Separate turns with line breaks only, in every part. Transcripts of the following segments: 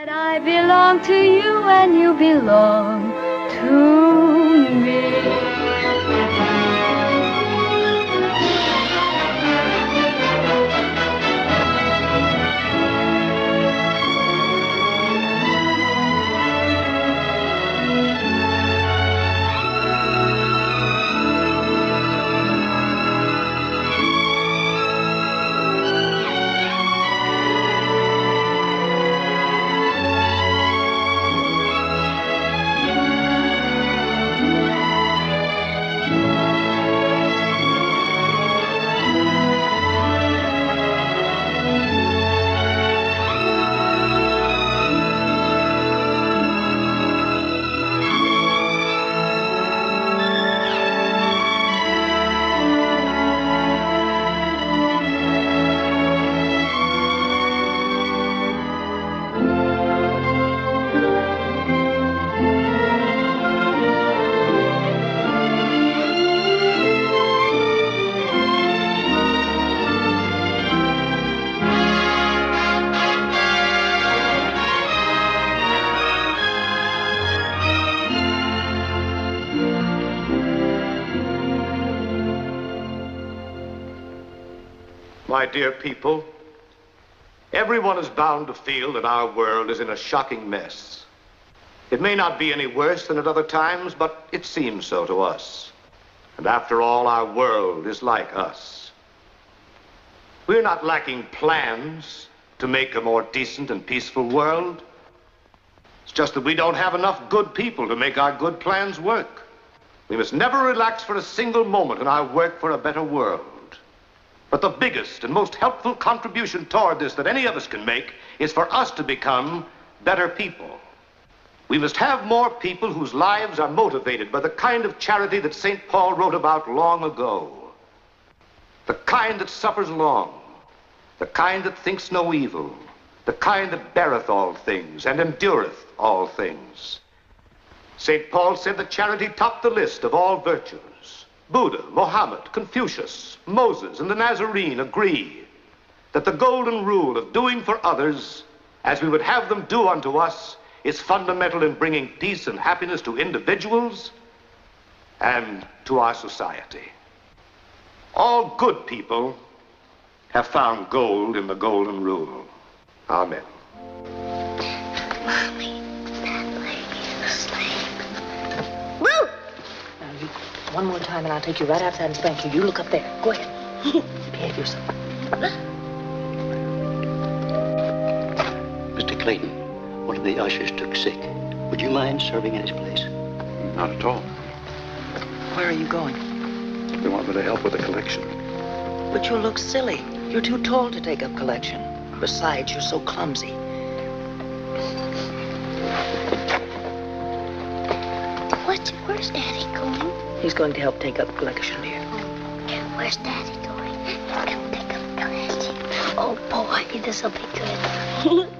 I belong to you and you belong to me.
My dear people, everyone is bound to feel that our world is in a shocking mess. It may not be any worse than at other times, but it seems so to us. And after all, our world is like us. We're not lacking plans to make a more decent and peaceful world. It's just that we don't have enough good people to make our good plans work. We must never relax for a single moment in our work for a better world. But the biggest and most helpful contribution toward this that any of us can make is for us to become better people. We must have more people whose lives are motivated by the kind of charity that St. Paul wrote about long ago. The kind that suffers long, the kind that thinks no evil, the kind that beareth all things and endureth all things. St. Paul said that charity topped the list of all virtues. Buddha, Mohammed, Confucius, Moses, and the Nazarene agree that the golden rule of doing for others as we would have them do unto us is fundamental in bringing peace and happiness to individuals and to our society. All good people have found gold in the golden rule. Amen.
Mommy, that lady is asleep. Woo!
One more time and I'll take you right outside and spank you. You look up there. Go ahead. Behave yourself.
Mr. Clayton, one of the ushers took sick. Would you mind serving in his place?
Not at all.
Where are you going?
They want me to help with the collection.
But you look silly. You're too tall to take up collection. Besides, you're so clumsy.
Where's Daddy going?
He's going to help take up collection, dear.
Where's Daddy going? He's going to take up collection. Oh, boy, this will be good.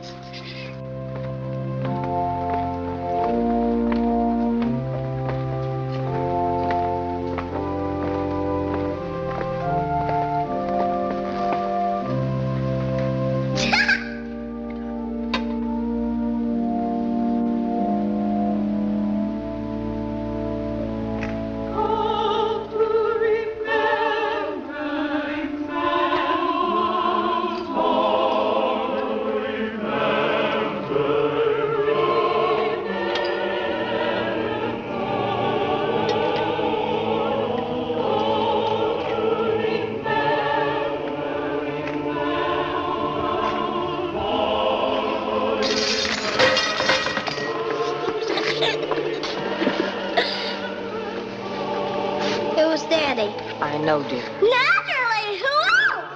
I know, dear.
Naturally, who else?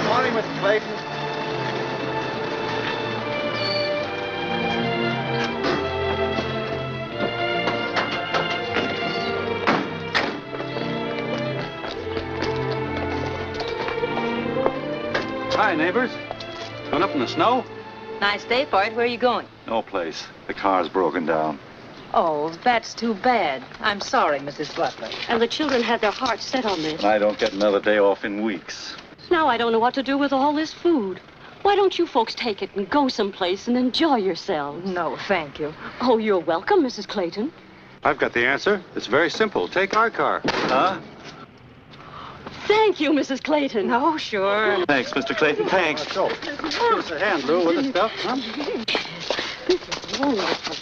Morning, Mr. Clayton.
Hi, neighbors. Going up in the snow?
Nice day for it. Where are you going?
No place. The car's broken down.
Oh, that's too bad. I'm sorry, Mrs. Butler.
And the children had their hearts set on this.
I don't get another day off in weeks.
Now I don't know what to do with all this food. Why don't you folks take it and go someplace and enjoy yourselves?
No, thank you.
Oh, you're welcome, Mrs. Clayton.
I've got the answer. It's very simple. Take our car. Huh?
Thank you, Mrs. Clayton.
Oh, sure.
Thanks, Mr. Clayton. Thanks. Let's go. Give us a hand, Lou, with the stuff, huh?
This is wonderful.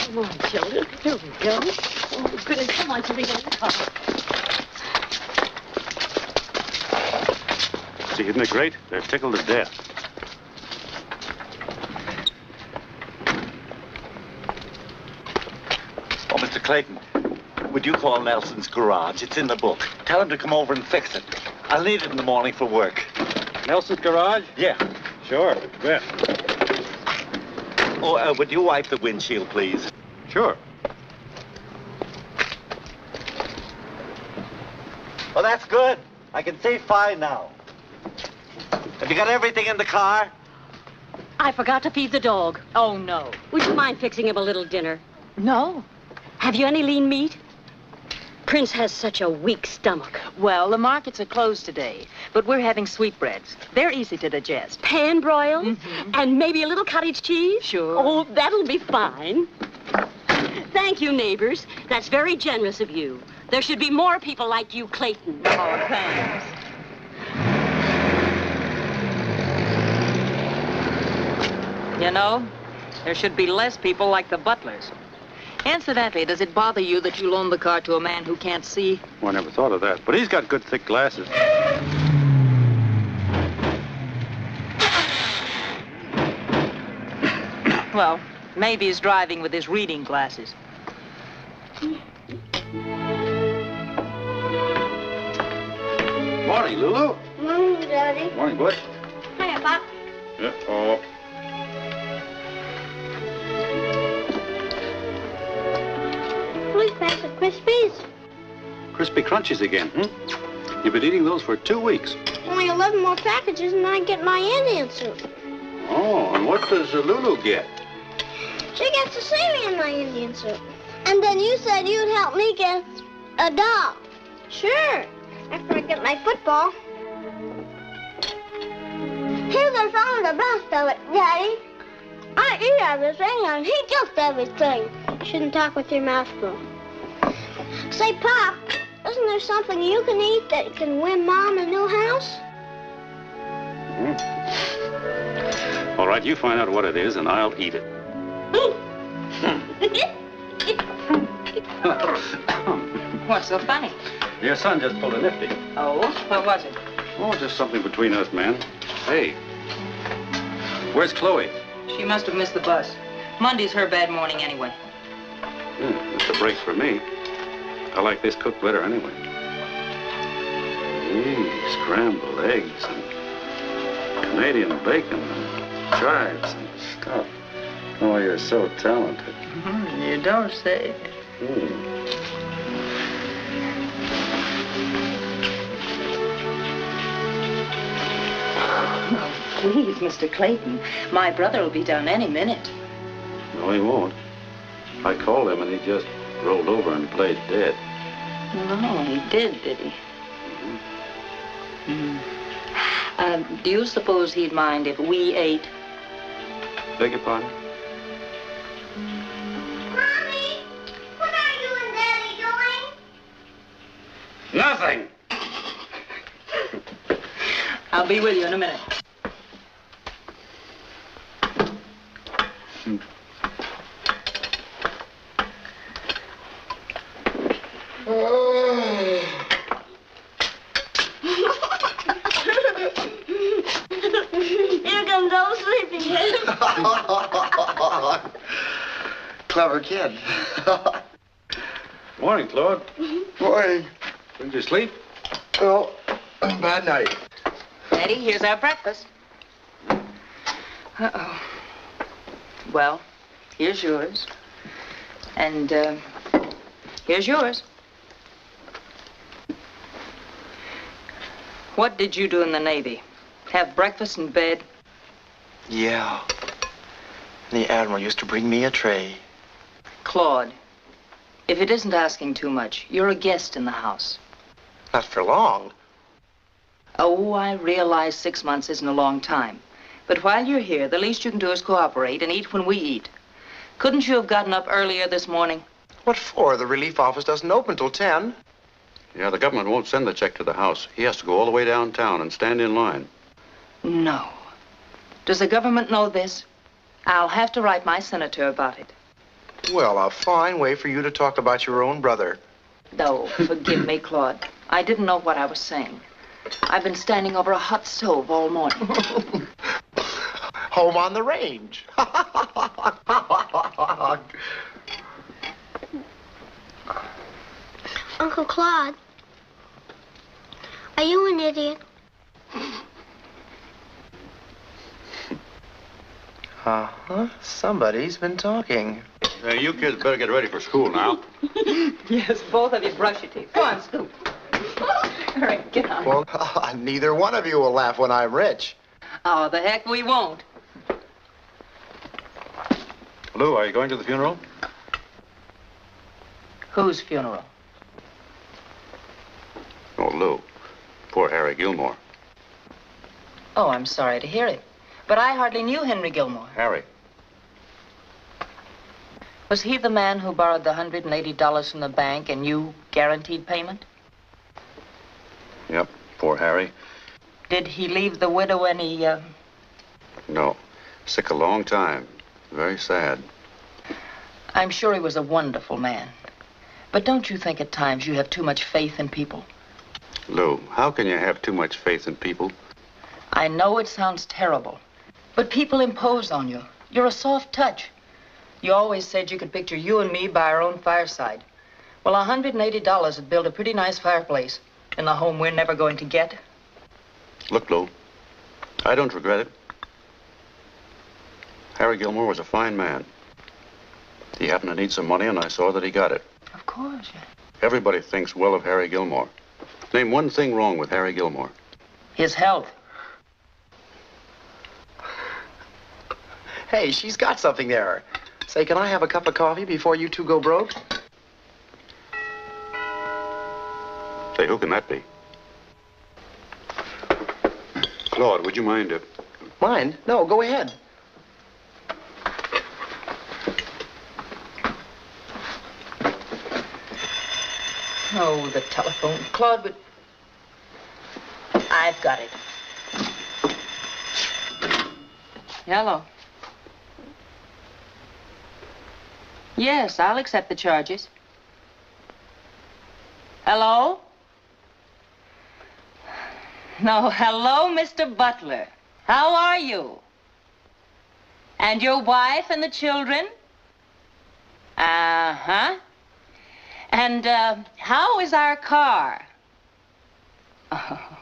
Come on, children. Here we go. Oh, goodness, come on, children, get in the car.
See, isn't it great? They're tickled to death.
Oh, Mr. Clayton, would you call Nelson's garage? It's in the book. Tell him to come over and fix it. I'll need it in the morning for work.
Nelson's garage?
Yeah.
Sure. Bet.
Oh, would you wipe the windshield, please?
Sure.
Oh, that's good. I can see fine now. Have you got everything in the car?
I forgot to feed the dog.
Oh, no.
Would you mind fixing him a little dinner?
No.
Have you any lean meat? Prince has such a weak stomach.
Well, the markets are closed today, but we're having sweetbreads. They're easy to digest.
Pan broiled? And maybe a little cottage cheese?
Sure.
Oh, that'll be fine. Thank you, neighbors. That's very generous of you. There should be more people like you, Clayton.
Oh, thanks. You know, there should be less people like the Butlers. Incidentally, does it bother you that you loaned the car to a man who can't see?
Well, I never thought of that. But he's got good, thick glasses.
Well, maybe he's driving with his reading glasses.
Morning, Lulu.
Morning, Daddy.
Morning, Butch.
Hiya, Pop.
Yeah, oh.
Please pass the Krispies.
Crispy Crunchies again, hmm? You've been eating those for 2 weeks.
Only 11 more packages and I get my Indian soup.
Oh, and what does Lulu get?
She gets to see me in my Indian suit. And then you said you'd help me get a doll. Sure, after I get my football. Here's our phone in the bathtub, Daddy. I eat everything and he gets everything. Shouldn't talk with your mouth full. Say, Pop, isn't there something you can eat that can win Mom a new house?
All right, you find out what it is, and I'll eat it.
What's so funny?
Your son just pulled a nifty.
Oh, what was it?
Oh, just something between us, man. Hey, where's Chloe?
She must have missed the bus. Monday's her bad morning anyway.
It's a break for me. I like this cooked better anyway. Scrambled eggs and Canadian bacon and chives and stuff. Oh, you're so talented.
You don't say. Oh, please, Mr. Clayton. My brother will be down any minute.
No, he won't. I called him and he just rolled over and played dead.
No, he did he? Do you suppose he'd mind if we ate?
Beg your pardon?
Mommy, what are you and Daddy doing?
Nothing.
I'll be with you in a minute.
Here comes old Sleepyhead.
Clever kid.
Morning, Claude.
Morning.
Did you sleep?
Oh, bad night.
Eddie, here's our breakfast. Uh-oh. Well, here's yours. And, here's yours. What did you do in the Navy? Have breakfast in bed?
Yeah. The Admiral used to bring me a tray.
Claude, if it isn't asking too much, you're a guest in the house.
Not for long.
Oh, I realize 6 months isn't a long time. But while you're here, the least you can do is cooperate and eat when we eat. Couldn't you have gotten up earlier this morning?
What for? The relief office doesn't open till 10.
Yeah, the government won't send the check to the house. He has to go all the way downtown and stand in line.
No. Does the government know this? I'll have to write my senator about it.
Well, a fine way for you to talk about your own brother.
No, forgive me, Claude. I didn't know what I was saying. I've been standing over a hot stove all morning.
Home on the range.
Uncle Claude, are you an idiot?
Uh-huh. Somebody's been talking.
Hey, you kids better get ready for school now.
Yes, both of you brush your teeth. Go on, Scoop. All right, get on.
Well, neither one of you will laugh when I'm rich.
Oh, the heck we won't.
Lou, are you going to the funeral?
Whose funeral?
Oh, Lou. Poor Harry Gilmore.
Oh, I'm sorry to hear it. But I hardly knew Henry Gilmore.
Harry.
Was he the man who borrowed the $180 from the bank and you guaranteed payment?
Yep, poor Harry.
Did he leave the widow any,
No. Sick a long time. Very sad.
I'm sure he was a wonderful man. But don't you think at times you have too much faith in people?
Lou, how can you have too much faith in people?
I know it sounds terrible, but people impose on you. You're a soft touch. You always said you could picture you and me by our own fireside. Well, $180 would build a pretty nice fireplace in the home we're never going to get.
Look, Lou, I don't regret it. Harry Gilmore was a fine man. He happened to need some money, and I saw that he got it.
Of course, yeah.
Everybody thinks well of Harry Gilmore. Name one thing wrong with Harry Gilmore.
His health.
Hey, she's got something there. Say, can I have a cup of coffee before you two go broke?
Say, who can that be? Claude, would you mind if...
Mind? No, go ahead.
Oh, the telephone. Claude, but... I've got it. Hello. Yes, I'll accept the charges. Hello? No, hello, Mr. Butler. How are you? And your wife and the children? Uh-huh. And, how is our car? Oh,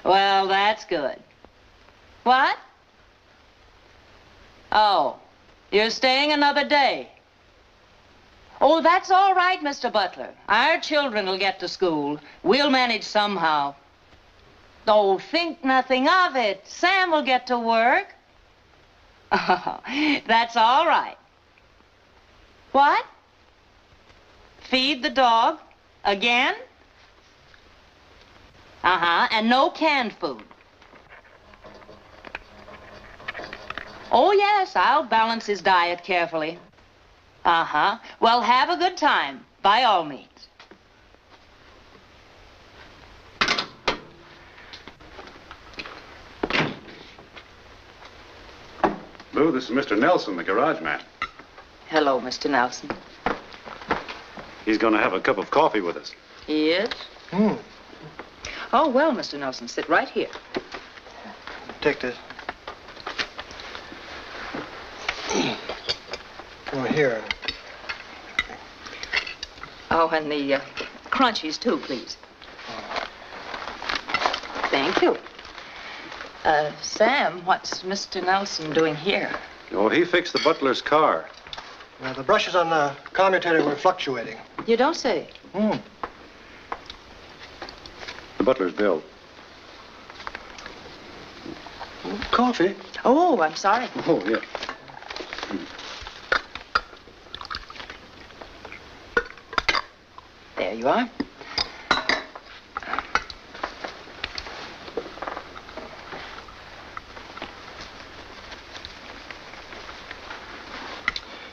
well, that's good. What? Oh, you're staying another day. Oh, that's all right, Mr. Butler. Our children will get to school. We'll manage somehow. Oh, think nothing of it. Sam will get to work. Oh, that's all right. What? Feed the dog? Again? Uh-huh, and no canned food. Oh, yes, I'll balance his diet carefully. Uh-huh. Well, have a good time, by all means.
Lou, this is Mr. Nelson, the garage man.
Hello, Mr. Nelson.
He's going to have a cup of coffee with us.
He is? Oh, well, Mr. Nelson, sit right here.
Take this. Oh, here.
Oh, and the crunchies, too, please. Thank you. Sam, what's Mr. Nelson doing here?
Oh, he fixed the butler's car.
Well, the brushes on the commutator were fluctuating.
You don't say.
The butler's bill.
Coffee?
Oh, I'm sorry.
Oh, yeah.
There you are.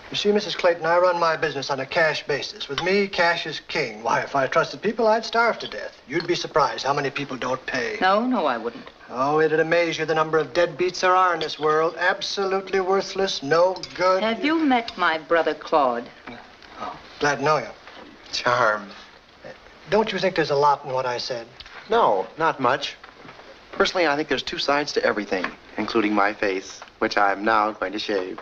You see, Mrs. Clayton, I run my business on a cash basis. With me, cash is king. Why, if I trusted people, I'd starve to death. You'd be surprised how many people don't pay.
No, I wouldn't.
Oh, it'd amaze you the number of deadbeats there are in this world. Absolutely worthless, no good.
Have you met my brother Claude?
Oh, glad to know you.
Charmed.
Don't you think there's a lot in what I said?
No, not much. Personally, I think there's two sides to everything, including my face, which I'm now going to shave.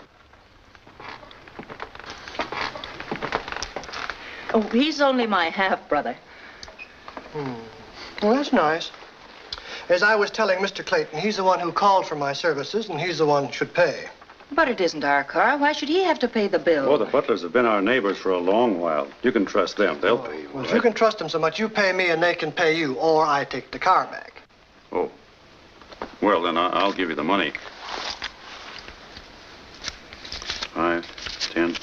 Oh, he's only my half-brother.
Well, that's nice. As I was telling Mr. Clayton, he's the one who called for my services, and he's the one who should pay.
But it isn't our car. Why should he have to pay the bill?
Oh, the Butlers have been our neighbors for a long while. You can trust them. They'll pay you.
Well, if you can trust them so much, you pay me and they can pay you, or I take the car back.
Oh. Well, then I'll give you the money. 5, 10,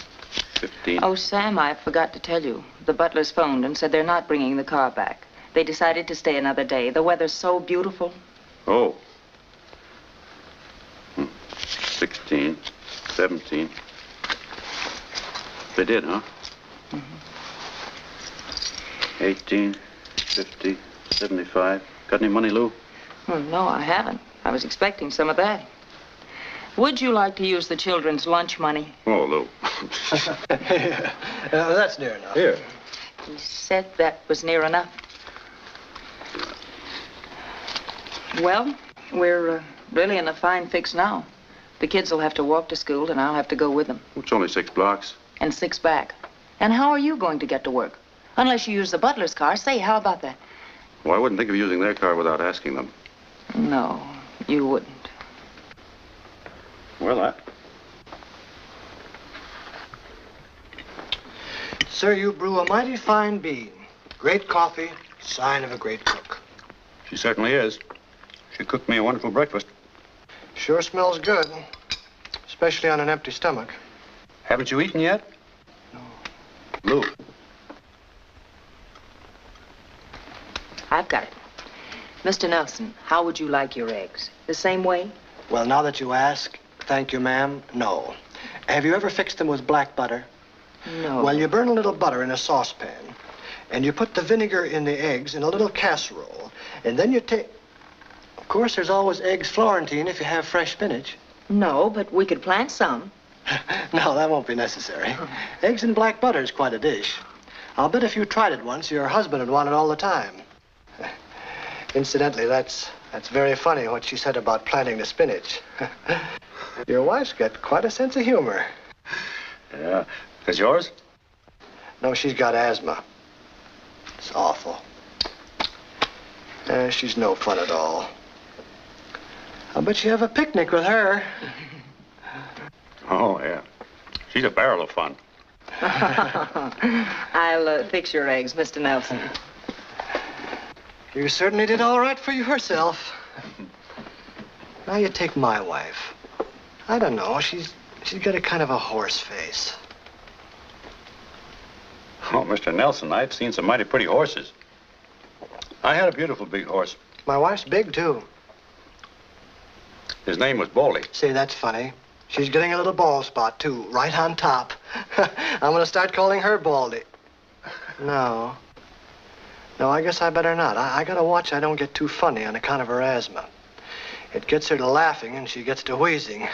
15.
Oh, Sam, I forgot to tell you. The Butlers phoned and said they're not bringing the car back. They decided to stay another day. The weather's so beautiful.
Oh. 16, 17. They did, huh? 18, 50, 75. Got any money, Lou?
Well, no, I haven't. I was expecting some of that. Would you like to use the children's lunch money?
Oh, Lou.
That's near enough.
Here.
He said that was near enough. Well, we're really in a fine fix now. The kids will have to walk to school, and I'll have to go with them.
It's only 6 blocks.
And 6 back. And how are you going to get to work? Unless you use the Butler's car. Say, how about that?
Well, I wouldn't think of using their car without asking them.
No, you wouldn't.
Well,
Sir, you brew a mighty fine bean. Great coffee, sign of a great cook.
She certainly is. She cooked me a wonderful breakfast.
Sure smells good, especially on an empty stomach.
Haven't you eaten yet?
No.
Lou.
I've got it. Mr. Nelson, how would you like your eggs? The same way?
Well, now that you ask, thank you, ma'am, no. Have you ever fixed them with black butter?
No.
Well, you burn a little butter in a saucepan, and you put the vinegar in the eggs in a little casserole, and then you take... Of course, there's always eggs Florentine if you have fresh spinach.
No, but we could plant some.
No, that won't be necessary. Eggs and black butter is quite a dish. I'll bet if you tried it once, your husband would want it all the time. Incidentally, that's very funny what she said about planting the spinach. Your wife's got quite a sense of humor.
Yeah. Is yours?
No, she's got asthma. It's awful. She's no fun at all. I'll bet you have a picnic with her.
Oh, yeah. She's a barrel of fun.
I'll fix your eggs, Mr. Nelson.
You certainly did all right for yourself. Now you take my wife. I don't know. She's got a kind of a horse face.
Oh, Mr. Nelson, I've seen some mighty pretty horses. I had a beautiful big horse.
My wife's big, too.
His name was Baldy.
See, that's funny. She's getting a little bald spot, too, right on top. I'm going to start calling her Baldy. No, I guess I better not. I got to watch I don't get too funny on account of her asthma. It gets her to laughing, and she gets to wheezing.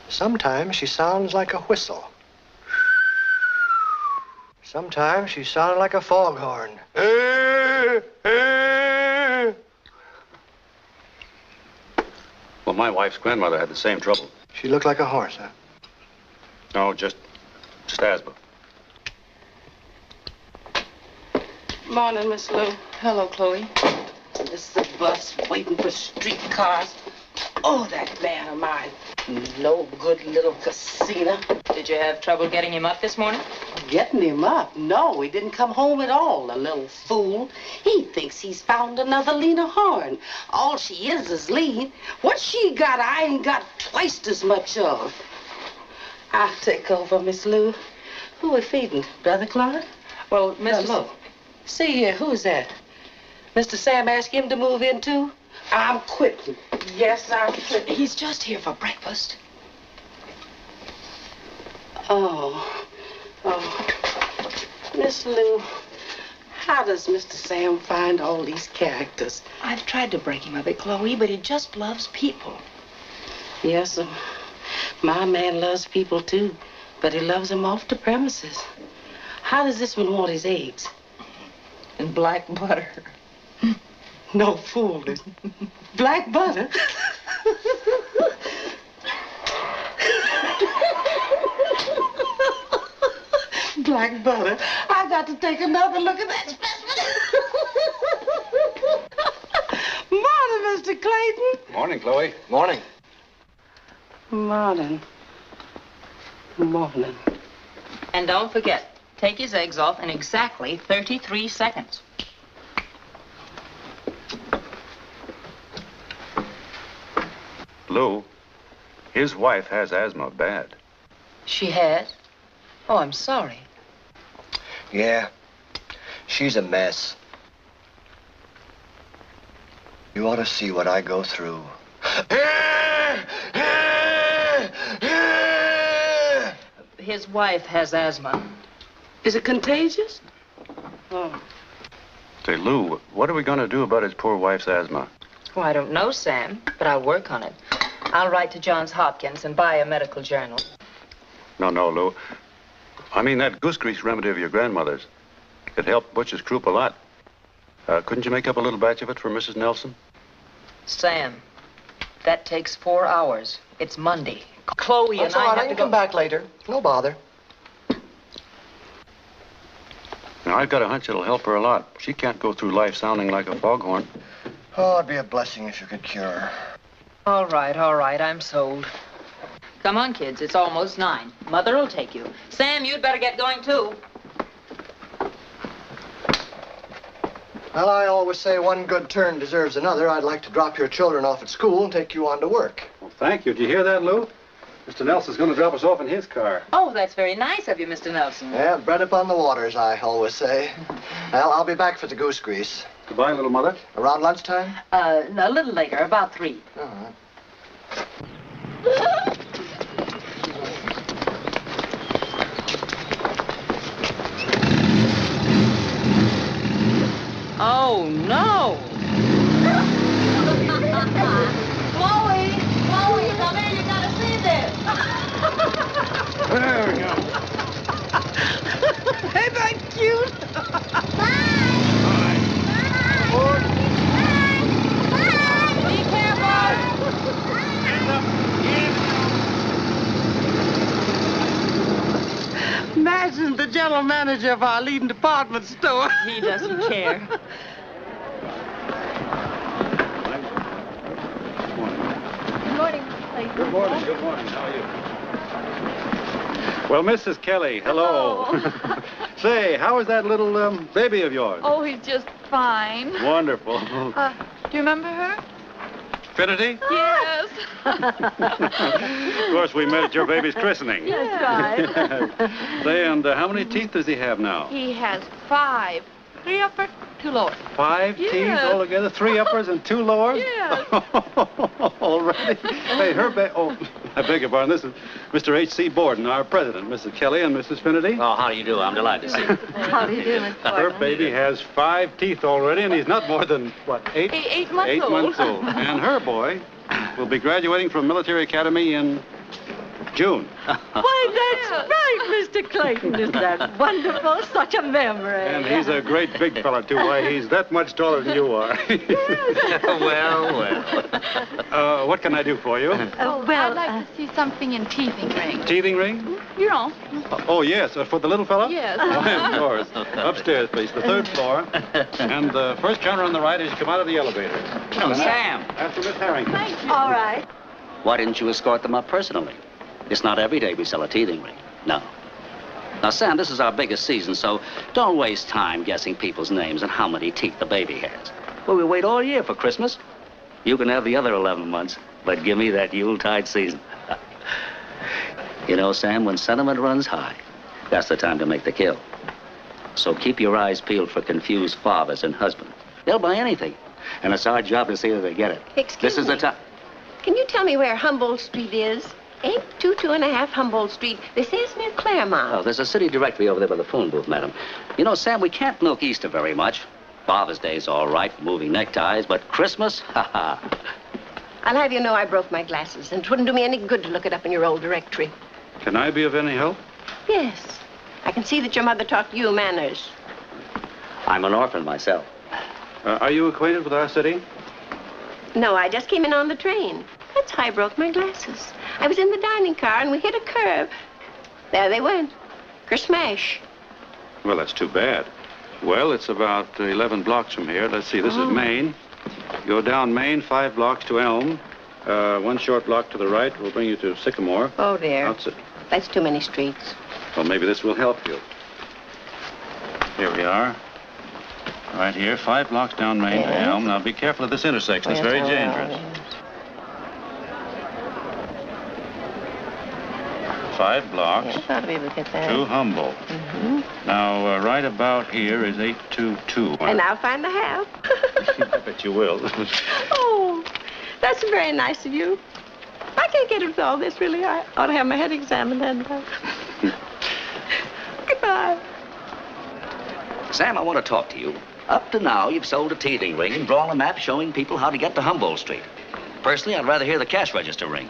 Sometimes she sounds like a whistle. Sometimes she sounded like a foghorn.
Well, my wife's grandmother had the same trouble.
She looked like a horse, huh?
No, just asthma.
Morning, Miss Lou.
Hello, Chloe.
This is the bus waiting for streetcars. Oh, that man of mine. No good little casino.
Did you have trouble getting him up this morning?
Getting him up? No, he didn't come home at all, the little fool. He thinks he's found another Lena Horn. All she is lean. What she got, I ain't got twice as much of. I'll take over, Miss Lou. Who we feeding? Brother Clark?
Well, Mr.
Look. See here, who's that? Mr. Sam asked him to move in, too? I'm quitting. Yes, I'm quitting.
He's just here for breakfast.
Oh. Miss Lou, how does Mr. Sam find all these characters?
I've tried to break him of it, Chloe, but he just loves people.
Yes, sir. My man loves people, too, but he loves them off the premises. How does this one want his eggs?
And black butter.
No fooling. Black butter? Black butter. I got to take another look at that specimen. Morning, Mr. Clayton.
Morning, Chloe.
Morning.
Morning. Morning.
And don't forget, take his eggs off in exactly 33 seconds.
Lou, his wife has asthma bad.
She has? Oh, I'm sorry.
Yeah, she's a mess. You ought to see what I go through.
His wife has asthma.
Is it contagious? Oh.
Say, Lou, what are we going to do about his poor wife's asthma?
Oh, I don't know, Sam, but I'll work on it. I'll write to Johns Hopkins and buy a medical journal.
No, Lou. I mean, that goose grease remedy of your grandmother's. It helped Butch's croup a lot. Couldn't you make up a little batch of it for Mrs. Nelson?
Sam, that takes 4 hours. It's Monday. Chloe
That's
and
all
I
right,
have
I
to
can
go
come back later. No bother.
Now, I've got a hunch it'll help her a lot. She can't go through life sounding like a foghorn.
Oh, it'd be a blessing if you could cure her.
All right, I'm sold. Come on, kids, it's almost 9. Mother'll take you. Sam, you'd better get going, too.
Well, I always say one good turn deserves another. I'd like to drop your children off at school and take you on to work.
Well, thank you. Did you hear that, Lou? Mr. Nelson's going to drop us off in his car.
Oh, that's very nice of you, Mr. Nelson.
Yeah, bread upon the waters, I always say. Well, I'll be back for the goose grease.
Goodbye, little mother.
Around lunchtime?
A little later, about 3.
All right.
Oh, no! Chloe, come here, you gotta see this.
There we go.
Ain't that cute?
Be careful!
Imagine the general manager of our leading department store.
He doesn't care.
Good morning, Clayton.
Good morning. How are you? Well, Mrs. Kelly, hello. Say, how is that little baby of yours?
Oh, he's just fine.
Wonderful.
Do you remember her?
Trinity?
Yes.
Of course, we met at your baby's christening.
That's right.
Say, and how many teeth does he have now?
He has 5. 3 upper, 2 lower.
5
Yes.
teeth altogether? 3 uppers and 2 lowers?
Yes.
Already? Hey, oh, I beg your pardon. This is Mr. H.C. Borden, our president, Mrs. Kelly and Mrs. Finity.
Oh, how do you do? I'm delighted to see you.
How do you do, Miss
Her
Gordon?
baby has 5 teeth already, and he's not more than, what, 8?
8 months
8
old.
months old. And her boy will be graduating from military academy in June.
Why, that's right, Mr. Clayton. Isn't that wonderful? Such a memory.
And he's a great big fella, too. Why, he's that much taller than you are.
Well.
What can I do for you?
I'd like to see something in teething ring.
Teething ring?
You know.
Oh, yes. For the little fella?
Yes.
Why, of course. Upstairs, please. The third floor. And the first counter on the right as you come out of the elevator.
Oh, Sam.
After Miss Harrington.
All right.
Why didn't you escort them up personally? It's not every day we sell a teething ring. No. Now, Sam, this is our biggest season, so don't waste time guessing people's names and how many teeth the baby has. Well, we wait all year for Christmas. You can have the other 11 months, but give me that Yuletide season. You know, Sam, when sentiment runs high, that's the time to make the kill. So keep your eyes peeled for confused fathers and husbands. They'll buy anything, and it's our job to see that they get it.
Excuse
This is
me.
the time.
Can you tell me where Humboldt Street is? 822.5 Humboldt Street. This is near Claremont.
Oh, there's a city directory over there by the phone booth, madam. You know, Sam, we can't milk Easter very much. Father's Day's all right for moving neckties, but Christmas, ha-ha.
I'll have you know I broke my glasses, and it wouldn't do me any good to look it up in your old directory.
Can I be of any help?
Yes. I can see that your mother taught you manners.
I'm an orphan myself.
Are you acquainted with our city?
No, I just came in on the train. That's how I broke my glasses. I was in the dining car, and we hit a curve. There they went. Kersmash.
Well, that's too bad. Well, it's about 11 blocks from here. Let's see, this is Main. Go down Main, 5 blocks to Elm. One short block to the right will bring you to Sycamore.
Oh, dear.
Outside.
That's too many streets.
Well, maybe this will help you. Here we are. Right here, 5 blocks down Main to Elm. Now, be careful of this intersection. It's very dangerous. 5 blocks
Yes, I ought to be able to get that.
to Humboldt. Now, right about here is 822.
And I'll find the half.
I bet you will.
Oh, that's very nice of you. I can't get into all this, really. I ought to have my head examined and... Goodbye.
Sam, I want to talk to you. Up to now, you've sold a teething ring and drawn a map showing people how to get to Humboldt Street. Personally, I'd rather hear the cash register ring.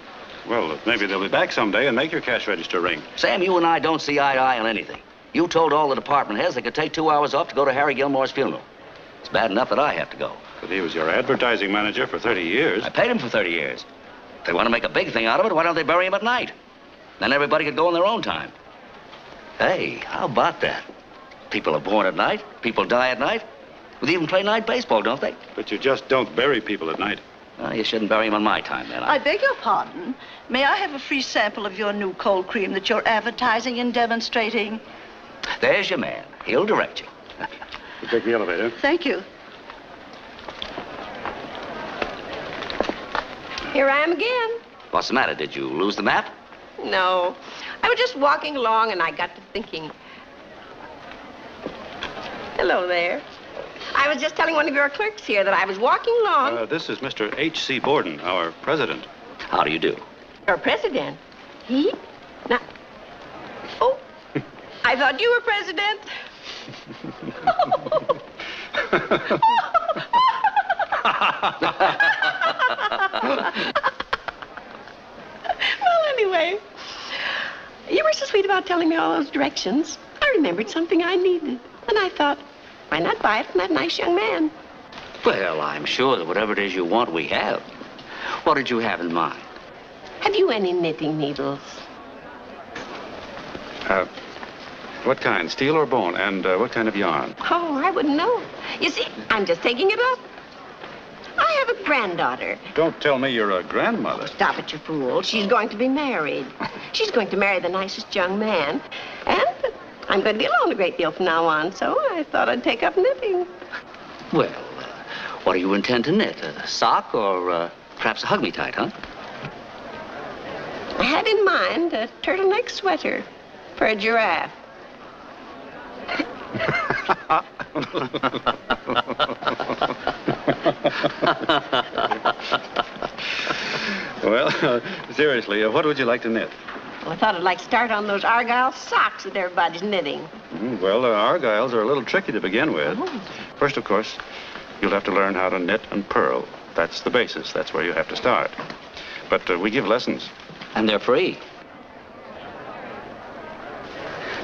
Well, maybe they'll be back someday and make your cash register ring.
Sam, you and I don't see eye to eye on anything. You told all the department heads they could take 2 hours off to go to Harry Gilmore's funeral. It's bad enough that I have to go.
But he was your advertising manager for 30 years.
I paid him for 30 years. If they want to make a big thing out of it, why don't they bury him at night? Then everybody could go in their own time. Hey, how about that? People are born at night. People die at night. They even play night baseball, don't they?
But you just don't bury people at night.
Well, you shouldn't bury him on my time, then.
I beg your pardon. May I have a free sample of your new cold cream that you're advertising and demonstrating?
There's your man. He'll direct you.
You take the elevator.
Thank you.
Here I am again.
What's the matter? Did you lose the map?
No. I was just walking along, and I got to thinking. Hello there. I was just telling one of your clerks here that I was walking along.
This is Mr. H.C. Borden, our president.
How do you do?
Your president? He? Now. Oh, I thought you were president. Well, anyway, you were so sweet about telling me all those directions. I remembered something I needed. And I thought, why not buy it from that nice young man?
Well, I'm sure that whatever it is you want, we have. What did you have in mind?
Have you any knitting needles?
What kind, steel or bone? And what kind of yarn?
Oh, I wouldn't know. You see, I'm just taking it up. I have a granddaughter.
Don't tell me you're a grandmother.
Stop it, you fool. She's going to be married. She's going to marry the nicest young man. And I'm going to be alone a great deal from now on, so I thought I'd take up knitting.
Well, what do you intend to knit? A sock or perhaps a hug-me-tight, huh?
I had in mind a turtleneck sweater for a giraffe.
Well, seriously, what would you like to knit?
Well, I thought I'd like to start on those Argyle socks that everybody's knitting.
Well, Argyles are a little tricky to begin with. First, of course, you'll have to learn how to knit and purl. That's the basis. That's where you have to start. But we give lessons.
And they're free.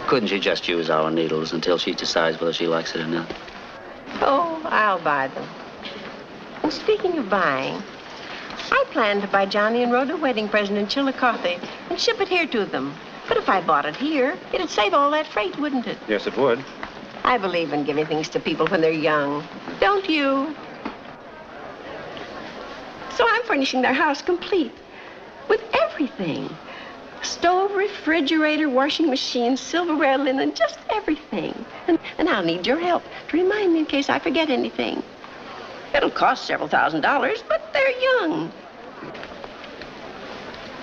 Couldn't you just use our needles until she decides whether she likes it or not?
Oh, I'll buy them. And speaking of buying, I plan to buy Johnny and Rhoda a wedding present in Chillicothe and ship it here to them. But if I bought it here, it'd save all that freight, wouldn't it?
Yes, it would.
I believe in giving things to people when they're young. Don't you? So I'm furnishing their house complete with everything. Stove, refrigerator, washing machine, silverware, linen, just everything. And I'll need your help to remind me in case I forget anything. It'll cost several $1,000s, but they're young.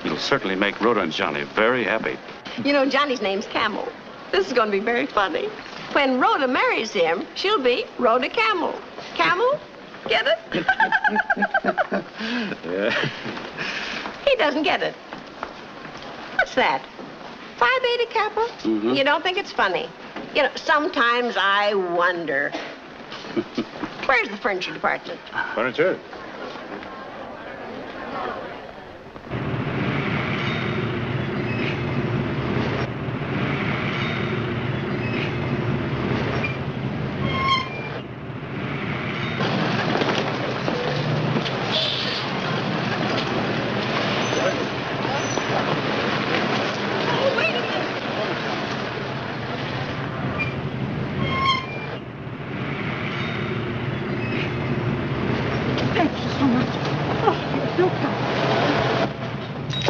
You'll certainly make Rhoda and Johnny very happy.
You know, Johnny's name's Camel. This is going to be very funny. When Rhoda marries him, she'll be Rhoda Camel. Camel? Get it?
Yeah.
He doesn't get it. What's that? Phi Beta Kappa?
Mm-hmm.
You don't think it's funny? You know, sometimes I wonder. Where's the furniture department?
Furniture?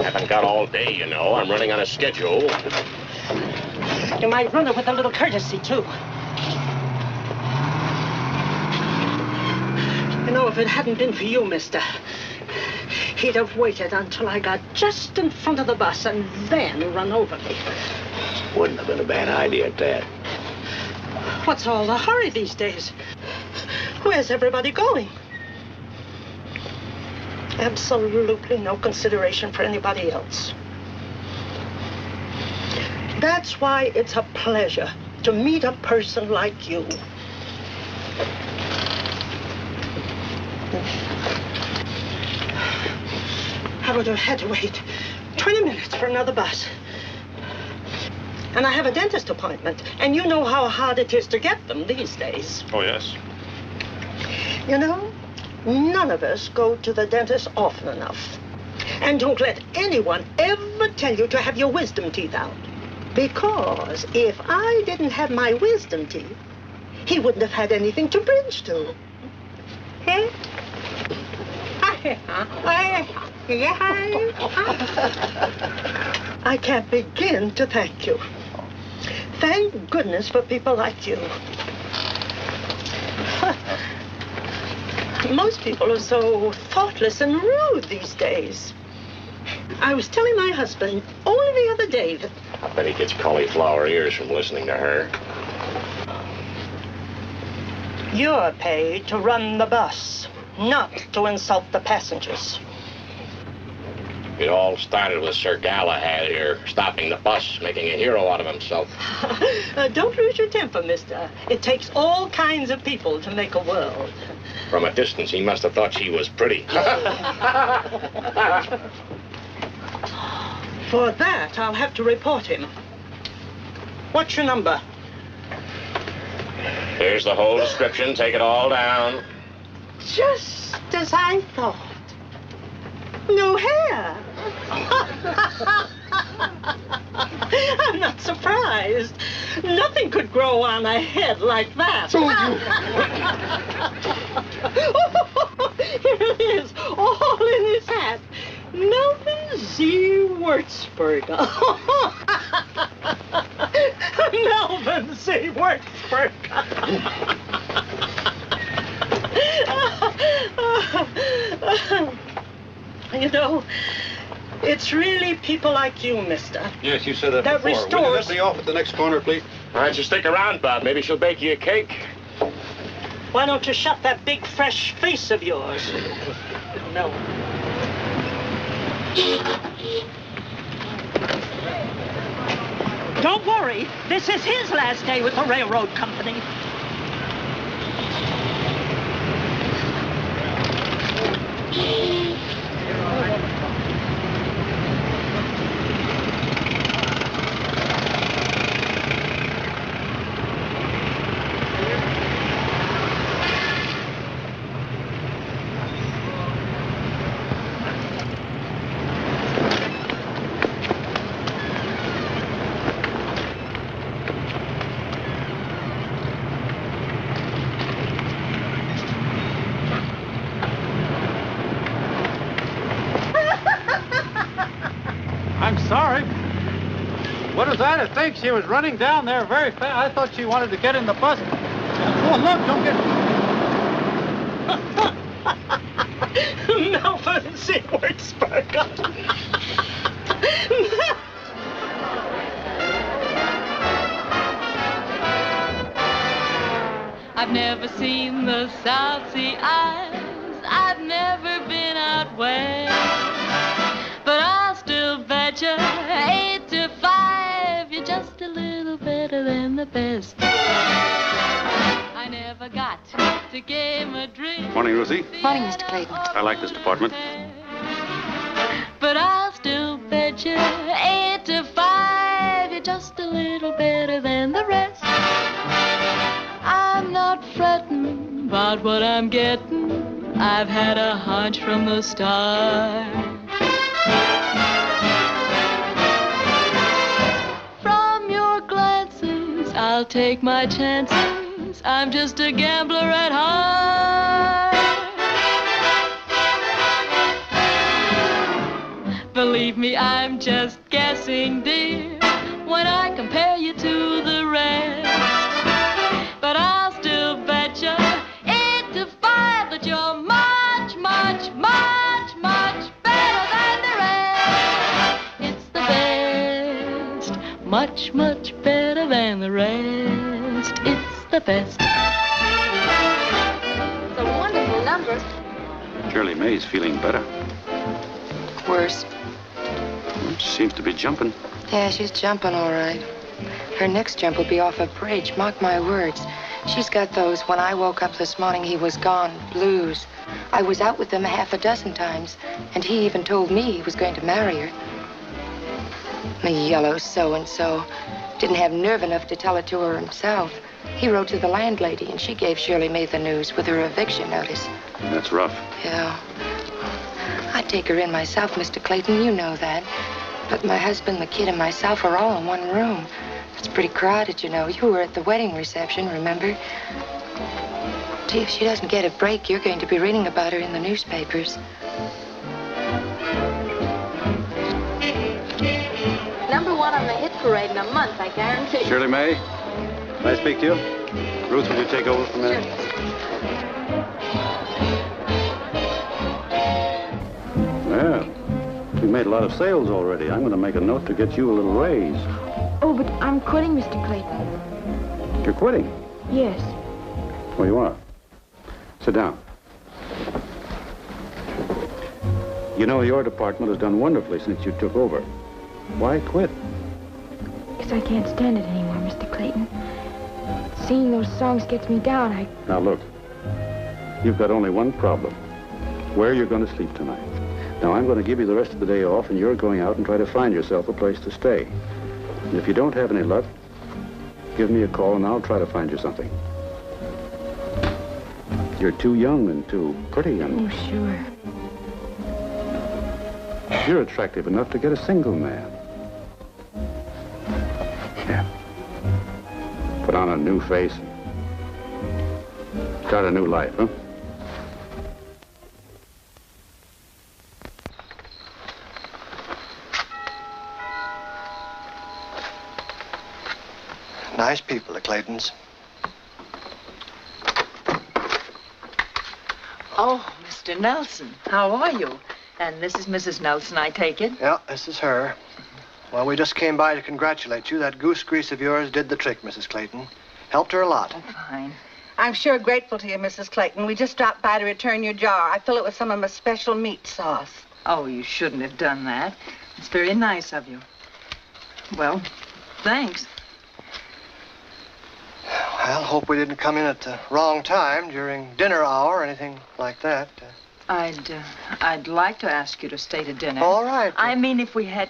Haven't got all day, you know. I'm running on a schedule.
You might run it with a little courtesy, too. You know, if it hadn't been for you, mister, he'd have waited until I got just in front of the bus and then run over me.
Wouldn't have been a bad idea at that.
What's all the hurry these days? Where's everybody going? Absolutely no consideration for anybody else. That's why it's a pleasure to meet a person like you. I would have had to wait 20 minutes for another bus. And I have a dentist appointment, and you know how hard it is to get them these days.
Oh, yes?
You know, none of us go to the dentist often enough. And don't let anyone ever tell you to have your wisdom teeth out. Because if I didn't have my wisdom teeth, he wouldn't have had anything to bridge to. Eh? I can't begin to thank you. Thank goodness for people like you. Most people are so thoughtless and rude these days. I was telling my husband only the other day that...
I bet he gets cauliflower ears from listening to her.
You're paid to run the bus, not to insult the passengers.
It all started with Sir Galahad here, stopping the bus, making a hero out of himself.
Don't lose your temper, mister. It takes all kinds of people to make a world.
From a distance, he must have thought she was pretty.
For that, I'll have to report him. What's your number?
Here's the whole description. Take it all down.
Just as I thought. No hair. I'm not surprised. Nothing could grow on a head like that. Here it is, all in his hat. Melvin Z. Wurzburger. Melvin Z. Wurzburger. You know, it's really people like you, mister.
Yes, you said that
That
before.
restores-
Will you let me off at the next corner, please?
Why don't you stick around, Bob? Maybe she'll bake you a cake.
Why don't you shut that big, fresh face of yours? No. Don't worry. This is his last day with the railroad company.
I'm sorry. What is that? I think she was running down there very fast. I thought she wanted to get in the bus. Oh, look, don't get...
Now for the sick word, Sparkle.
I've never seen the South Sea Isles. I've never been out west. But I'll still bet you 8 to 5 you're just a little better than the best. I never got to Gay Madrid.
Morning, Ruthie.
Morning, Mr. Clayton.
I like this department.
But I'll still bet you 8 to 5 you're just a little better than the rest. I'm not fretting about what I'm getting. I've had a hunch from the start. From your glances, I'll take my chances. I'm just a gambler at heart. Believe me, I'm just guessing, dear, when I compare you to the rest. But I'll still bet you 8 to 5 that you're much, much, much, much better than the rest. It's the best, much, much better than the rest. It's the best.
It's a wonderful number.
Shirley May's feeling better.
Worse.
She seems to be jumping.
Yeah, she's jumping all right. Her next jump will be off a bridge, mark my words. She's got those "when I woke up this morning he was gone" blues. I was out with them 6 times, and he even told me he was going to marry her. The yellow so-and-so didn't have nerve enough to tell it to her himself. He wrote to the landlady, and she gave Shirley May the news with her eviction notice.
That's rough.
Yeah. I'd take her in myself, Mr. Clayton, you know that. But my husband, the kid, and myself are all in one room. It's pretty crowded, you know. You were at the wedding reception, remember? Gee, if she doesn't get a break, you're going to be reading about her in the newspapers.
Number 1 on the hit parade in a month, I guarantee.
Shirley May, can I speak to you? Ruth, will you take over from there? Well, you made a lot of sales already. I'm going to make a note to get you a little raise.
Oh, but I'm quitting, Mr. Clayton.
You're quitting?
Yes.
Well, you are. Sit down. You know, your department has done wonderfully since you took over. Why quit?
Because I can't stand it anymore, Mr. Clayton. Singing those songs gets me down.
Now, look. You've got only one problem. Where you're going to sleep tonight. Now, I'm going to give you the rest of the day off, and you're going out and try to find yourself a place to stay. And if you don't have any luck, give me a call, and I'll try to find you something. You're too young and too pretty, and...
Oh, sure.
You're attractive enough to get a single man. Yeah. Put on a new face. Start a new life, huh?
Nice people, the Claytons.
Oh, Mr. Nelson, how are you? And this is Mrs. Nelson, I take it?
Yeah, this is her. Well, we just came by to congratulate you. That goose grease of yours did the trick, Mrs. Clayton. Helped her a lot.
Oh, fine.
I'm sure grateful to you, Mrs. Clayton. We just dropped by to return your jar. I fill it with some of my special meat sauce.
Oh, you shouldn't have done that. It's very nice of you. Well, thanks.
Well, hope we didn't come in at the wrong time during dinner hour or anything like that.
I'd like to ask you to stay to dinner.
All right.
I mean, if we had,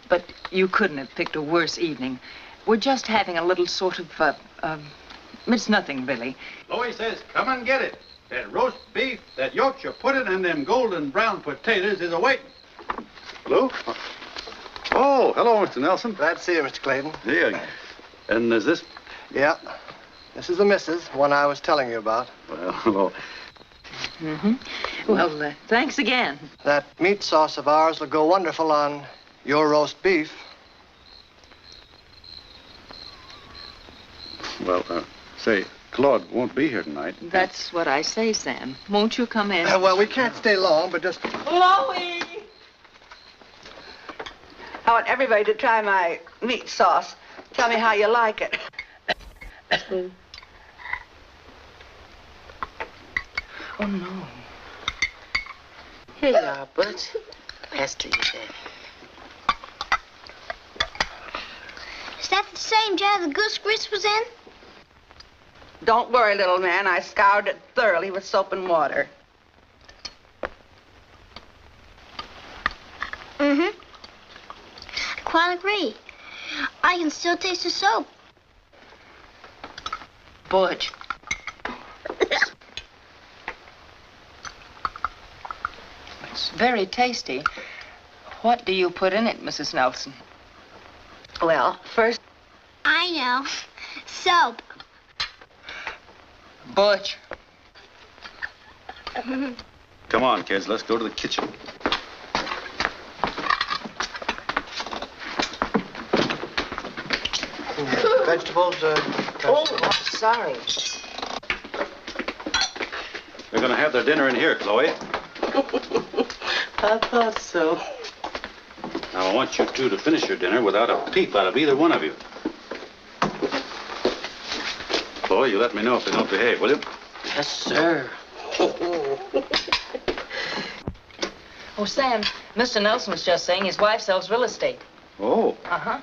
but you couldn't have picked a worse evening. We're just having a little sort of, it's nothing really.
Louis says, come and get it. That roast beef, that Yorkshire pudding, and them golden brown potatoes is awaiting. Lou? Oh, hello, Mr. Nelson.
Glad to see you, Mr. Clayton.
Yeah. And is this?
Yeah. This is the missus, one I was telling you about.
Well, hello.
Mm-hmm. Well, thanks again.
That meat sauce of ours will go wonderful on Your roast beef.
Well, say, Claude won't be here tonight.
That's what I say, Sam. Won't you come in?
Well, we can't stay long, but just...
Chloe! I want everybody to try my meat sauce. Tell me how you like it.
Oh, no. Here you are, Butch. Pass to you, Daddy.
Is that the same jar the goose grease was in?
Don't worry, little man. I scoured it thoroughly with soap and water.
Mm-hmm. I quite agree. I can still taste the soap.
Butch. It's very tasty. What do you put in it, Mrs. Nelson?
Well, first...
I know. Soap.
Butch.
Come on, kids, let's go to the kitchen.
Vegetables,
Oh, sorry.
They're going to have their dinner in here, Chloe.
I thought so.
Now, I want you two to finish your dinner without a peep out of either one of you. Chloe, you let me know if they don't behave, will you?
Yes, sir.
Oh, Sam, Mr. Nelson was just saying his wife sells real estate.
Oh.
Uh-huh.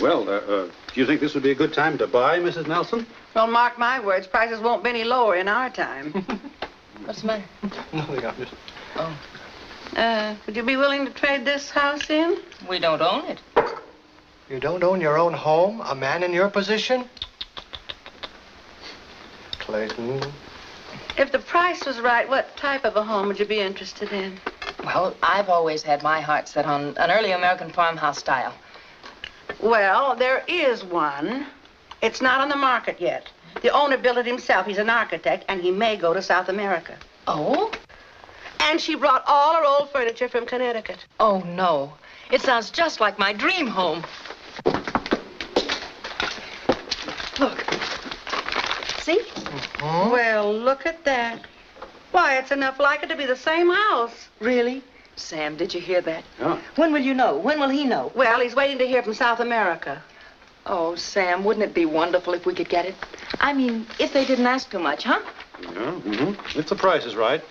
Well, do you think this would be a good time to buy, Mrs. Nelson?
Well, mark my words, prices won't be any lower in our time.
What's the matter?
Nothing, I'm just...
Oh.
Would you be willing to trade this house in?
We don't own it.
You don't own your own home? A man in your position? Clayton.
If the price was right, what type of a home would you be interested in?
Well, I've always had my heart set on an early American farmhouse style.
Well, there is one. It's not on the market yet. The owner built it himself. He's an architect, and he may go to South America.
Oh?
And she brought all her old furniture from Connecticut.
Oh, no. It sounds just like my dream home. Look. See?
Mm-hmm.
Well, look at that. Why, it's enough like it to be the same house.
Really? Sam, did you hear that?
Yeah.
When will you know? When will he know?
Well, he's waiting to hear from South America.
Oh, Sam, wouldn't it be wonderful if we could get it? I mean, if they didn't ask too much, huh?
Yeah, mm-hmm. If the price is right.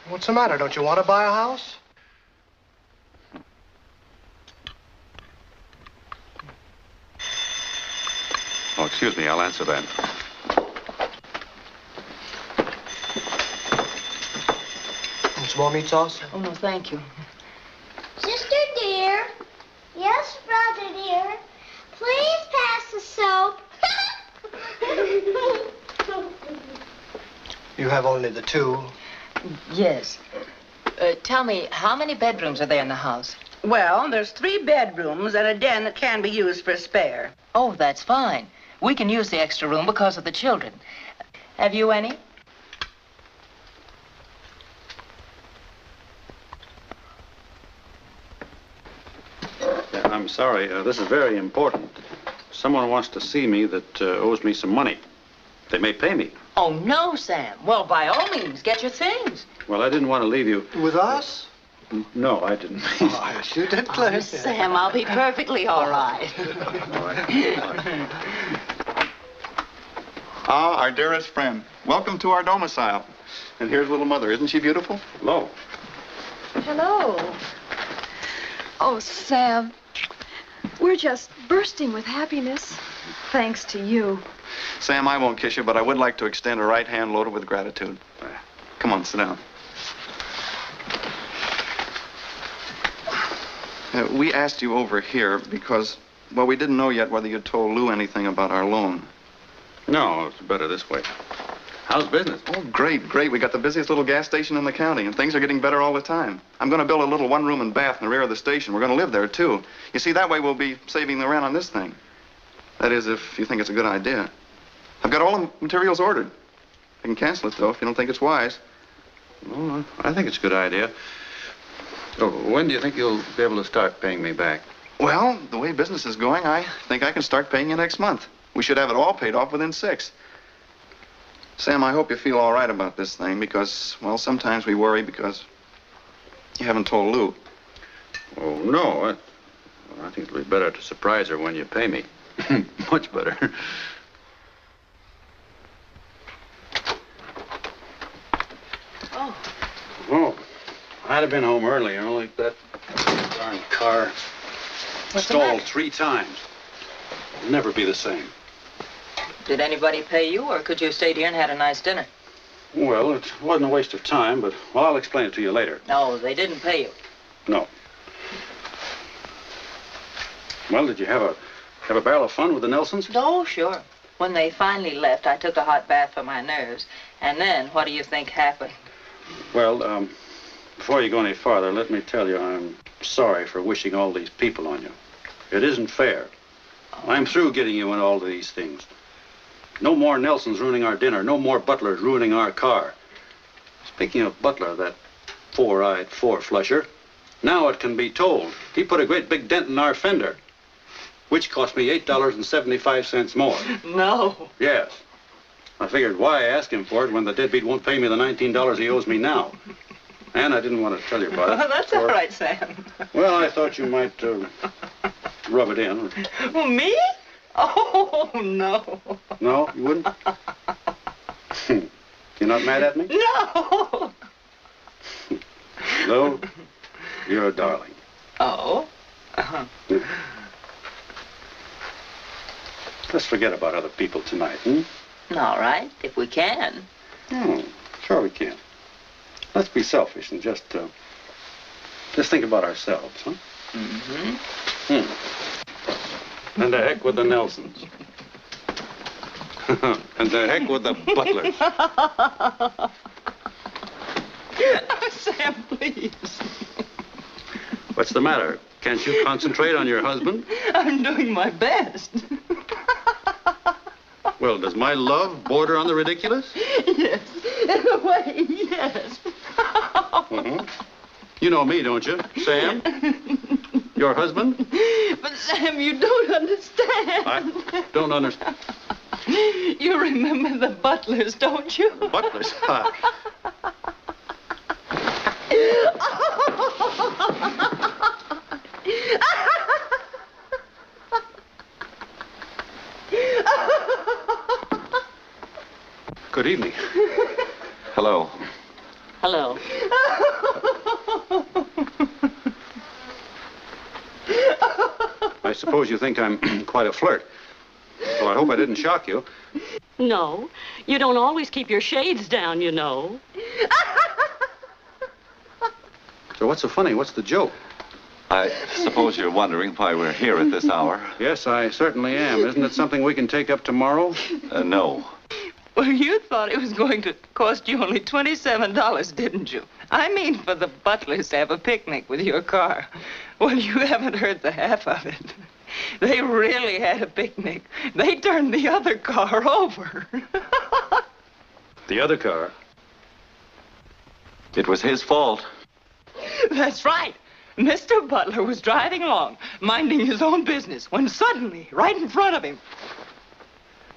What's the matter? Don't you want to buy a house?
Oh, excuse me, I'll answer that.
Want some more meat sauce?
Oh, no, thank you.
Sister dear. Yes, brother dear. Please pass the soap.
You have only the two.
Yes. Tell me, how many bedrooms are there in the house?
Well, there's 3 bedrooms and a den that can be used for a spare.
Oh, that's fine. We can use the extra room because of the children. Have you any?
I'm sorry, this is very important. Someone wants to see me that owes me some money. They may pay me.
Oh, no, Sam. Well, by all means, get your things.
Well, I didn't want to leave you.
With us?
No, I didn't.
Oh, yes, you did, Clayton.
Oh, Sam, I'll be perfectly all right.
All right.
Ah, our dearest friend. Welcome to our domicile. And here's little mother. Isn't she beautiful?
Hello.
Hello. Oh, Sam. We're just bursting with happiness. Thanks to you.
Sam, I won't kiss you, but I would like to extend a right hand loaded with gratitude. Come on, sit down. We asked you over here because, well, we didn't know yet whether you'd told Lou anything about our loan.
No, it's better this way. How's business?
Oh, great, great. We got the busiest little gas station in the county, and things are getting better all the time. I'm going to build a little one-room and bath in the rear of the station. We're going to live there, too. You see, that way we'll be saving the rent on this thing. That is, if you think it's a good idea. I've got all the materials ordered. I can cancel it, though, if you don't think it's wise.
Well, I think it's a good idea. So when do you think you'll be able to start paying me back?
Well, the way business is going, I think I can start paying you next month. We should have it all paid off within 6. Sam, I hope you feel all right about this thing because, well, sometimes we worry because you haven't told Lou.
Oh, no. I think it'll be better to surprise her when you pay me. Much better. Oh, I'd have been home earlier, only that darn car stalled 3 times. It'll never be the same.
Did anybody pay you, or could you have stayed here and had a nice dinner?
Well, it wasn't a waste of time, but, well, I'll explain it to you later.
No, they didn't pay you.
No. Well, did you have a barrel of fun with the Nelsons?
Oh, sure. When they finally left, I took a hot bath for my nerves. And then, what do you think happened?
Well, before you go any farther, let me tell you I'm sorry for wishing all these people on you. It isn't fair. I'm through getting you into all of these things. No more Nelsons ruining our dinner. No more Butlers ruining our car. Speaking of Butler, that 4-eyed 4-flusher, now it can be told. He put a great big dent in our fender, which cost me $8.75 more.
No.
Yes. I figured why ask him for it when the deadbeat won't pay me the $19 he owes me now. And I didn't want to tell you about it.
That's all right, Sam.
Well, I thought you might rub it in.
Well, me? Oh, no.
No, you wouldn't? You're not mad at me?
No.
Lou, you're a darling.
Oh?
Let's forget about other people tonight, hmm?
All right, if we can.
Oh, sure we can. Let's be selfish and just think about ourselves, huh?
Mm-hmm.
And the heck with the Nelsons. And the heck with the Butlers.
Oh, Sam, please.
What's the matter? Can't you concentrate on your husband?
I'm doing my best.
Well, does my love border on the ridiculous?
Yes, in a way, yes.
Mm-hmm. You know me, don't you, Sam? Your husband?
But, Sam, you don't understand.
I don't understand.
You remember the Butlers, don't you?
Butlers? Good evening.
Hello.
Hello.
I suppose you think I'm quite a flirt. Well, I hope I didn't shock you.
No, you don't always keep your shades down, you know.
So what's so funny? What's the joke?
I suppose you're wondering why we're here at this hour.
Yes, I certainly am. Isn't it something we can take up tomorrow?
No.
Well, you thought it was going to cost you only $27, didn't you? I mean for the Butlers to have a picnic with your car. Well, you haven't heard the half of it. They really had a picnic. They turned the other car over.
The other car?
It was his fault.
That's right. Mr. Butler was driving along, minding his own business, when suddenly, right in front of him.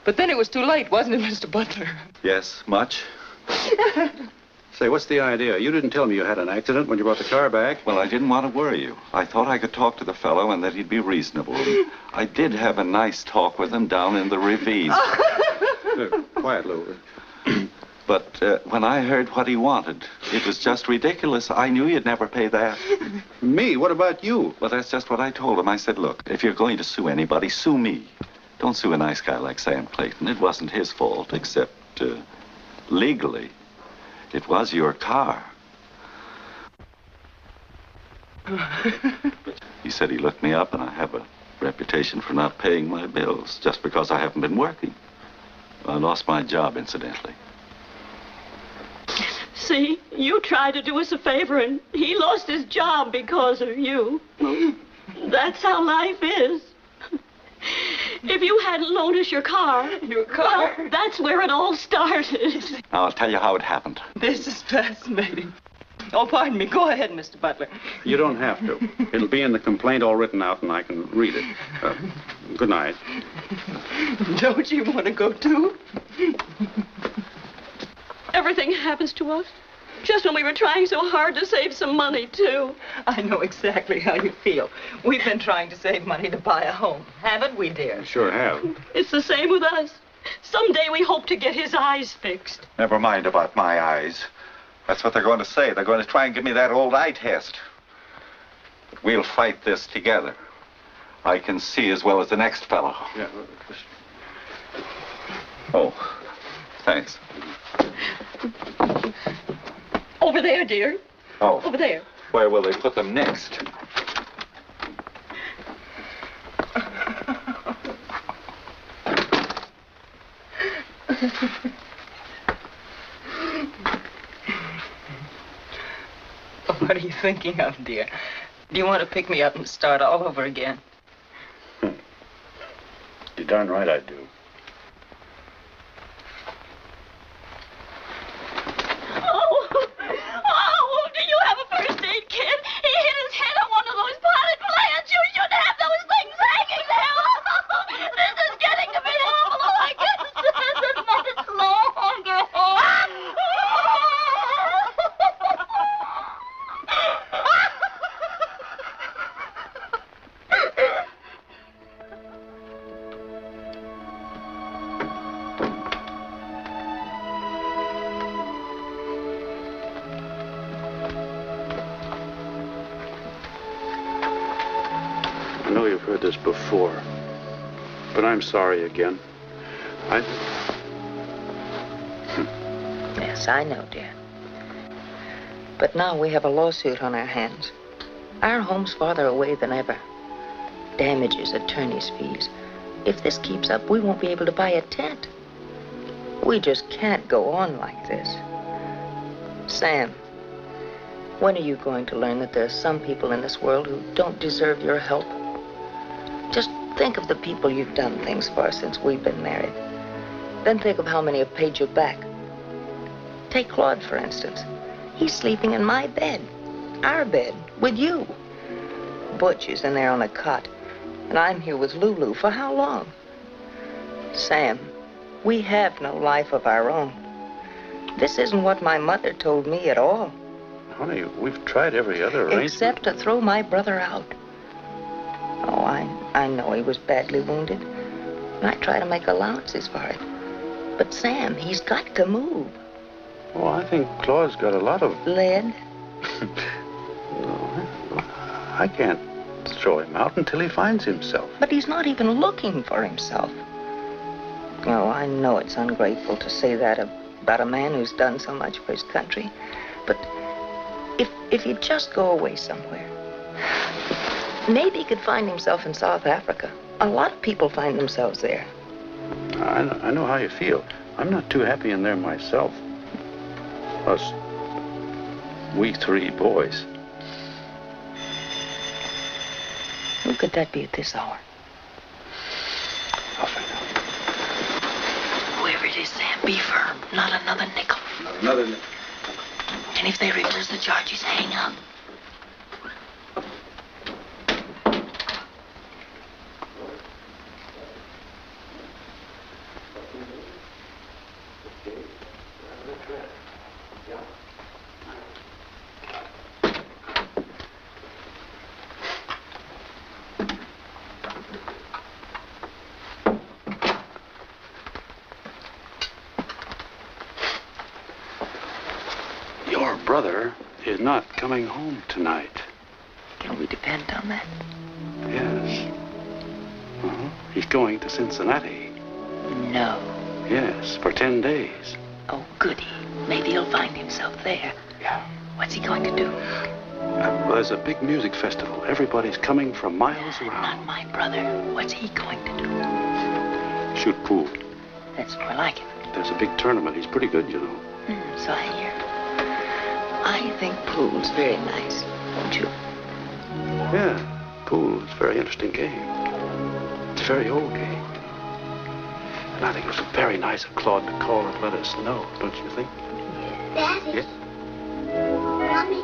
But then it was too late, wasn't it, Mr. Butler?
Yes, much.
Say, what's the idea? You didn't tell me you had an accident when you brought the car back.
Well, I didn't want to worry you. I thought I could talk to the fellow and that he'd be reasonable. I did have a nice talk with him down in the ravine.
Quiet, Lou.
But when I heard what he wanted, it was just ridiculous. I knew you'd never pay that.
Me? What about you?
Well, that's just what I told him. I said, look, if you're going to sue anybody, sue me. Don't sue a nice guy like Sam Clayton. It wasn't his fault, except legally. It was your car. He said he looked me up, and I have a reputation for not paying my bills just because I haven't been working. I lost my job, incidentally.
See, you tried to do us a favor, and he lost his job because of you. That's how life is. If you hadn't loaned us your car...
Your car?
Well, that's where it all started.
Now, I'll tell you how it happened.
This is fascinating.
Oh, pardon me. Go ahead, Mr. Butler.
You don't have to. It'll be in the complaint all written out, and I can read it. Good night.
Don't you want to go, too?
Everything happens to us. Just when we were trying so hard to save some money, too.
I know exactly how you feel. We've been trying to save money to buy a home. Haven't we, dear?
You sure have.
It's the same with us. Someday we hope to get his eyes fixed.
Never mind about my eyes. That's what they're going to say. They're going to try and give me that old eye test. But we'll fight this together. I can see as well as the next fellow.
Yeah.
Oh, thanks.
Over there, dear.
Oh.
Over there.
Where will they put them next?
What are you thinking of, dear? Do you want to pick me up and start all over again?
You're darn right I do.
Oh, do you have a first aid kit? He hit his head on one of those potted plants. You should have those things hanging there. This is getting to be awful. I can't stand it much longer.
I know you've heard this before, but I'm sorry again.
Yes, I know, dear. But now we have a lawsuit on our hands. Our home's farther away than ever. Damages, attorney's fees. If this keeps up, we won't be able to buy a tent. We just can't go on like this. Sam, when are you going to learn that there's some people in this world who don't deserve your help? Just think of the people you've done things for since we've been married. Then think of how many have paid you back. Take Claude, for instance. He's sleeping in my bed. Our bed. With you. Butch is in there on a cot. And I'm here with Lulu. For how long? Sam, we have no life of our own. This isn't what my mother told me at all.
Honey, we've tried every other arrangement.
Except to throw my brother out. Oh, I know he was badly wounded. And I try to make allowances for it. But Sam, he's got to move.
Oh, I think Claude's got a lot of...
Lead?
I can't throw him out until he finds himself.
But he's not even looking for himself. Oh, I know it's ungrateful to say that about a man who's done so much for his country. But if he'd just go away somewhere, maybe he could find himself in South Africa. A lot of people find themselves there.
I know how you feel. I'm not too happy in there myself. Us, we three boys.
Who could that be at this hour?
I'll find out.
Whoever it is, Sam, be firm. Not another nickel.
Not another nickel.
And if they reverse the charges, hang up.
Your brother is not coming home tonight.
Can we depend on that?
Yes. He's going to Cincinnati.
No.
Yes, for 10 days.
Oh, goody. Maybe he'll find himself there.
Yeah.
What's he going to do?
Well, there's a big music festival. Everybody's coming from miles around.
Not my brother. What's he going to do?
Shoot pool.
That's more like it.
There's a big tournament. He's pretty good, you know.
So I hear. I think pool's very nice, don't you?
Yeah, pool is a very interesting game. It's a very old game. And I think it was very nice of Claude to call and let us know, don't you think?
Daddy.
Yes?
Mommy.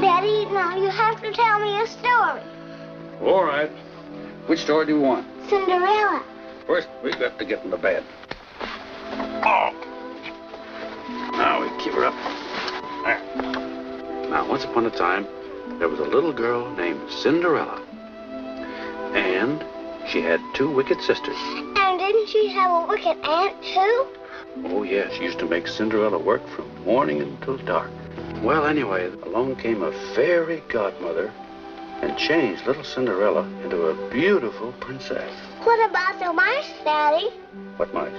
Daddy, now you have to tell me a story.
All right. Which story do you want?
Cinderella.
First, we've got to get in the bed. Oh. Now we keep her up. There. Now, once upon a time, there was a little girl named Cinderella. And she had 2 wicked sisters.
And didn't she have a wicked aunt, too?
Oh, yeah, she used to make Cinderella work from morning until dark. Well, anyway, along came a fairy godmother and changed little Cinderella into a beautiful princess.
What about the mice, Daddy?
What mice?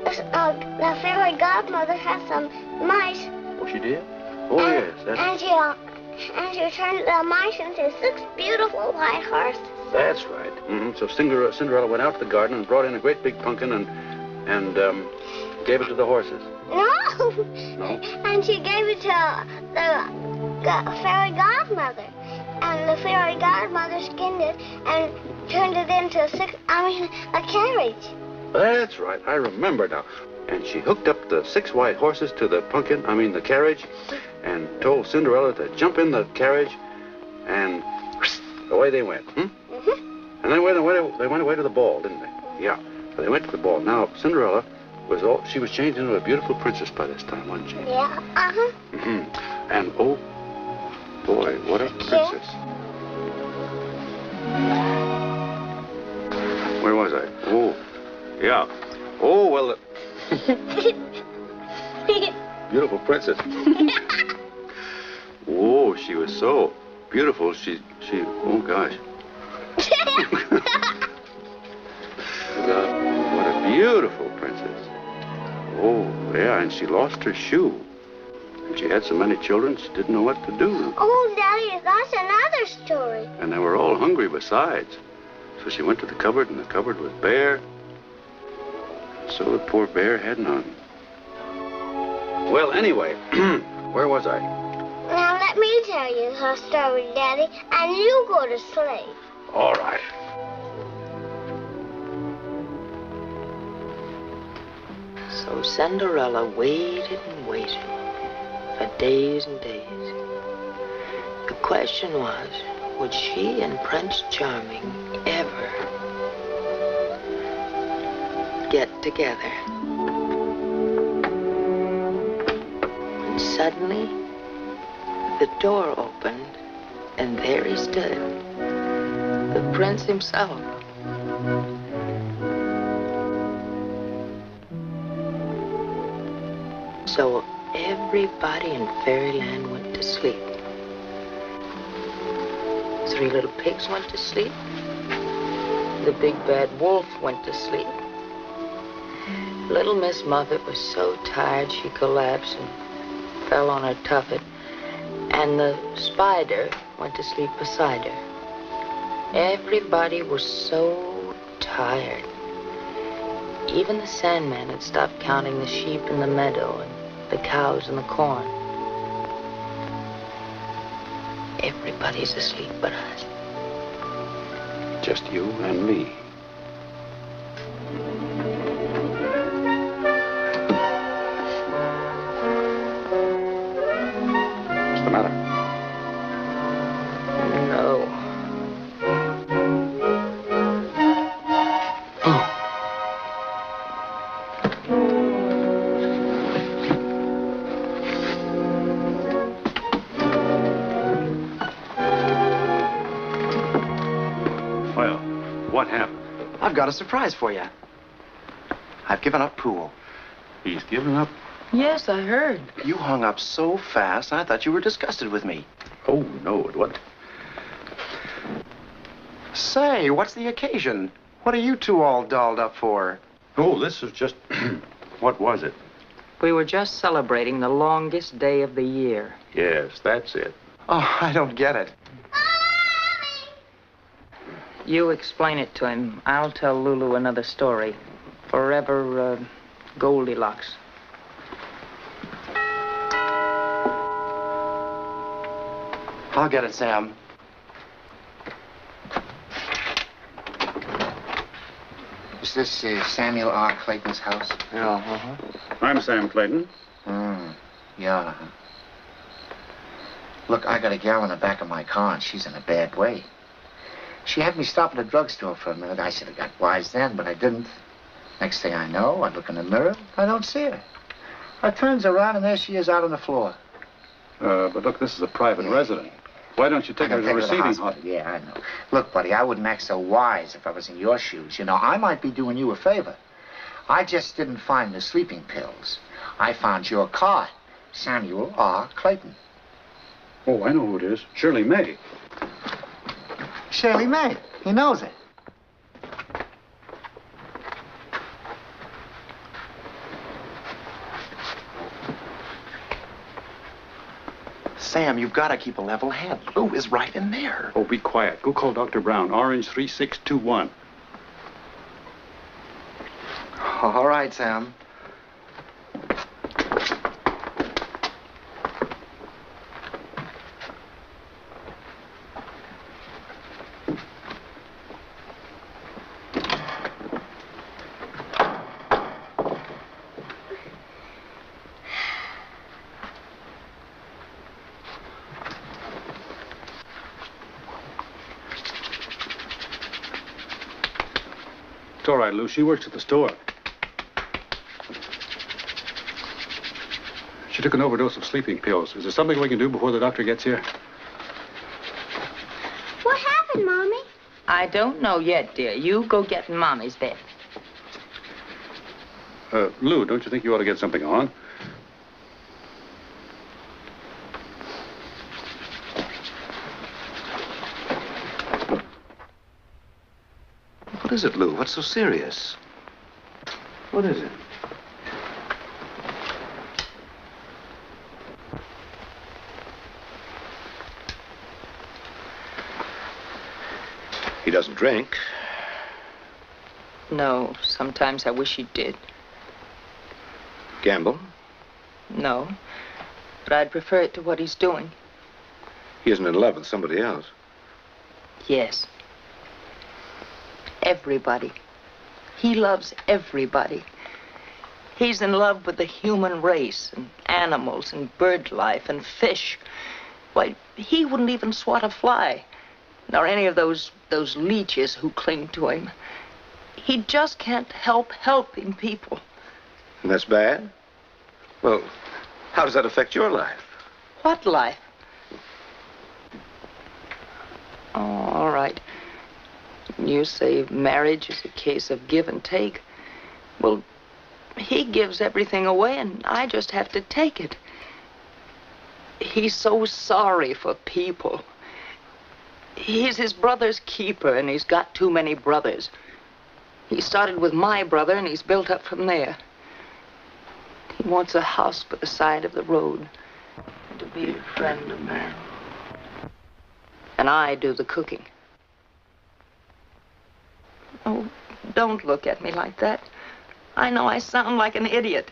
The fairy godmother had some mice.
Oh, she did? Oh, yes.
And she turned the mice into 6 beautiful white horses.
That's right. So Cinderella went out to the garden and brought in a great big pumpkin and gave it to the horses.
No.
No?
And she gave it to the fairy godmother. And the fairy godmother skinned it and turned it into a carriage.
That's right. I remember now. And she hooked up the 6 white horses to the the carriage, and told Cinderella to jump in the carriage, and away they went. And then they went away to the ball, didn't they? Yeah. So they went to the ball. Now, Cinderella she was changed into a beautiful princess by this time, wasn't she?
Yeah.
And, oh, boy, what a princess. Where was I? Oh, yeah. Oh, well, beautiful princess. Oh, she was so beautiful. She, oh, gosh. What a beautiful princess. Oh, yeah, and she lost her shoe. And she had so many children, she didn't know what to do.
Oh, Daddy, that's another story.
And they were all hungry besides. So she went to the cupboard, and the cupboard was bare. So the poor bear had none. Well, anyway, where was I?
Now, let me tell you her story, Daddy, and you go to sleep.
All right.
So Cinderella waited and waited for days and days. The question was, would she and Prince Charming ever get together? And suddenly, the door opened, and there he stood, the prince himself. So everybody in Fairyland went to sleep. 3 little pigs went to sleep. The big bad wolf went to sleep. Little Miss Muffet was so tired she collapsed and fell on her tuffet. And the spider went to sleep beside her. Everybody was so tired. Even the Sandman had stopped counting the sheep in the meadow and the cows in the corn. Everybody's asleep but us.
Just you and me. What's the matter?
No.
What happened?
I've got a surprise for you. I've given up pool.
He's given up?
Yes, I heard.
You hung up so fast, I thought you were disgusted with me.
Oh, no, it wasn't.
Say, what's the occasion? What are you two all dolled up for?
Oh, this is just... What was it?
We were just celebrating the longest day of the year.
Yes, that's it.
Oh, I don't get it.
You explain it to him. I'll tell Lulu another story. Forever, Goldilocks.
I'll get it, Sam.
Is this Samuel R. Clayton's house?
Yeah,
I'm Sam Clayton.
Yeah. Look, I got a gal in the back of my car, and she's in a bad way. She had me stop at a drugstore for a minute. I should have got wise then, but I didn't. Next thing I know, I look in the mirror, I don't see her. I turns around, and there she is out on the floor.
But look, this is a private resident. Why don't you take her to the receiving hospital?
Yeah, I know. Look, buddy, I wouldn't act so wise if I was in your shoes. You know, I might be doing you a favor. I just didn't find the sleeping pills. I found your card, Samuel R. Clayton.
Oh, I know who it is. Shirley May.
Shirley May. He knows it.
Sam, you've got to keep a level head. Lou is right in there.
Oh, be quiet. Go call Dr. Brown, Orange 3621.
All right, Sam.
It's all right, Lou. She works at the store. She took an overdose of sleeping pills. Is there something we can do before the doctor gets here?
What happened, Mommy?
I don't know yet, dear. You go get in Mommy's bed.
Lou, don't you think you ought to get something on?
What is it, Lou? What's so serious? What is it? He doesn't drink.
No, sometimes I wish he did.
Gamble?
No, but I'd prefer it to what he's doing.
He isn't in love with somebody else.
Yes. Everybody. He loves everybody. He's in love with the human race and animals and bird life and fish. Why, he wouldn't even swat a fly, nor any of those leeches who cling to him. He just can't help helping people.
And that's bad? Well, how does that affect your life?
What life? Oh, all right. You say marriage is a case of give and take. Well, he gives everything away, and I just have to take it. He's so sorry for people. He's his brother's keeper, and he's got too many brothers. He started with my brother, and he's built up from there. He wants a house by the side of the road, and to be a friend of mine. And I do the cooking. Oh, don't look at me like that. I know I sound like an idiot.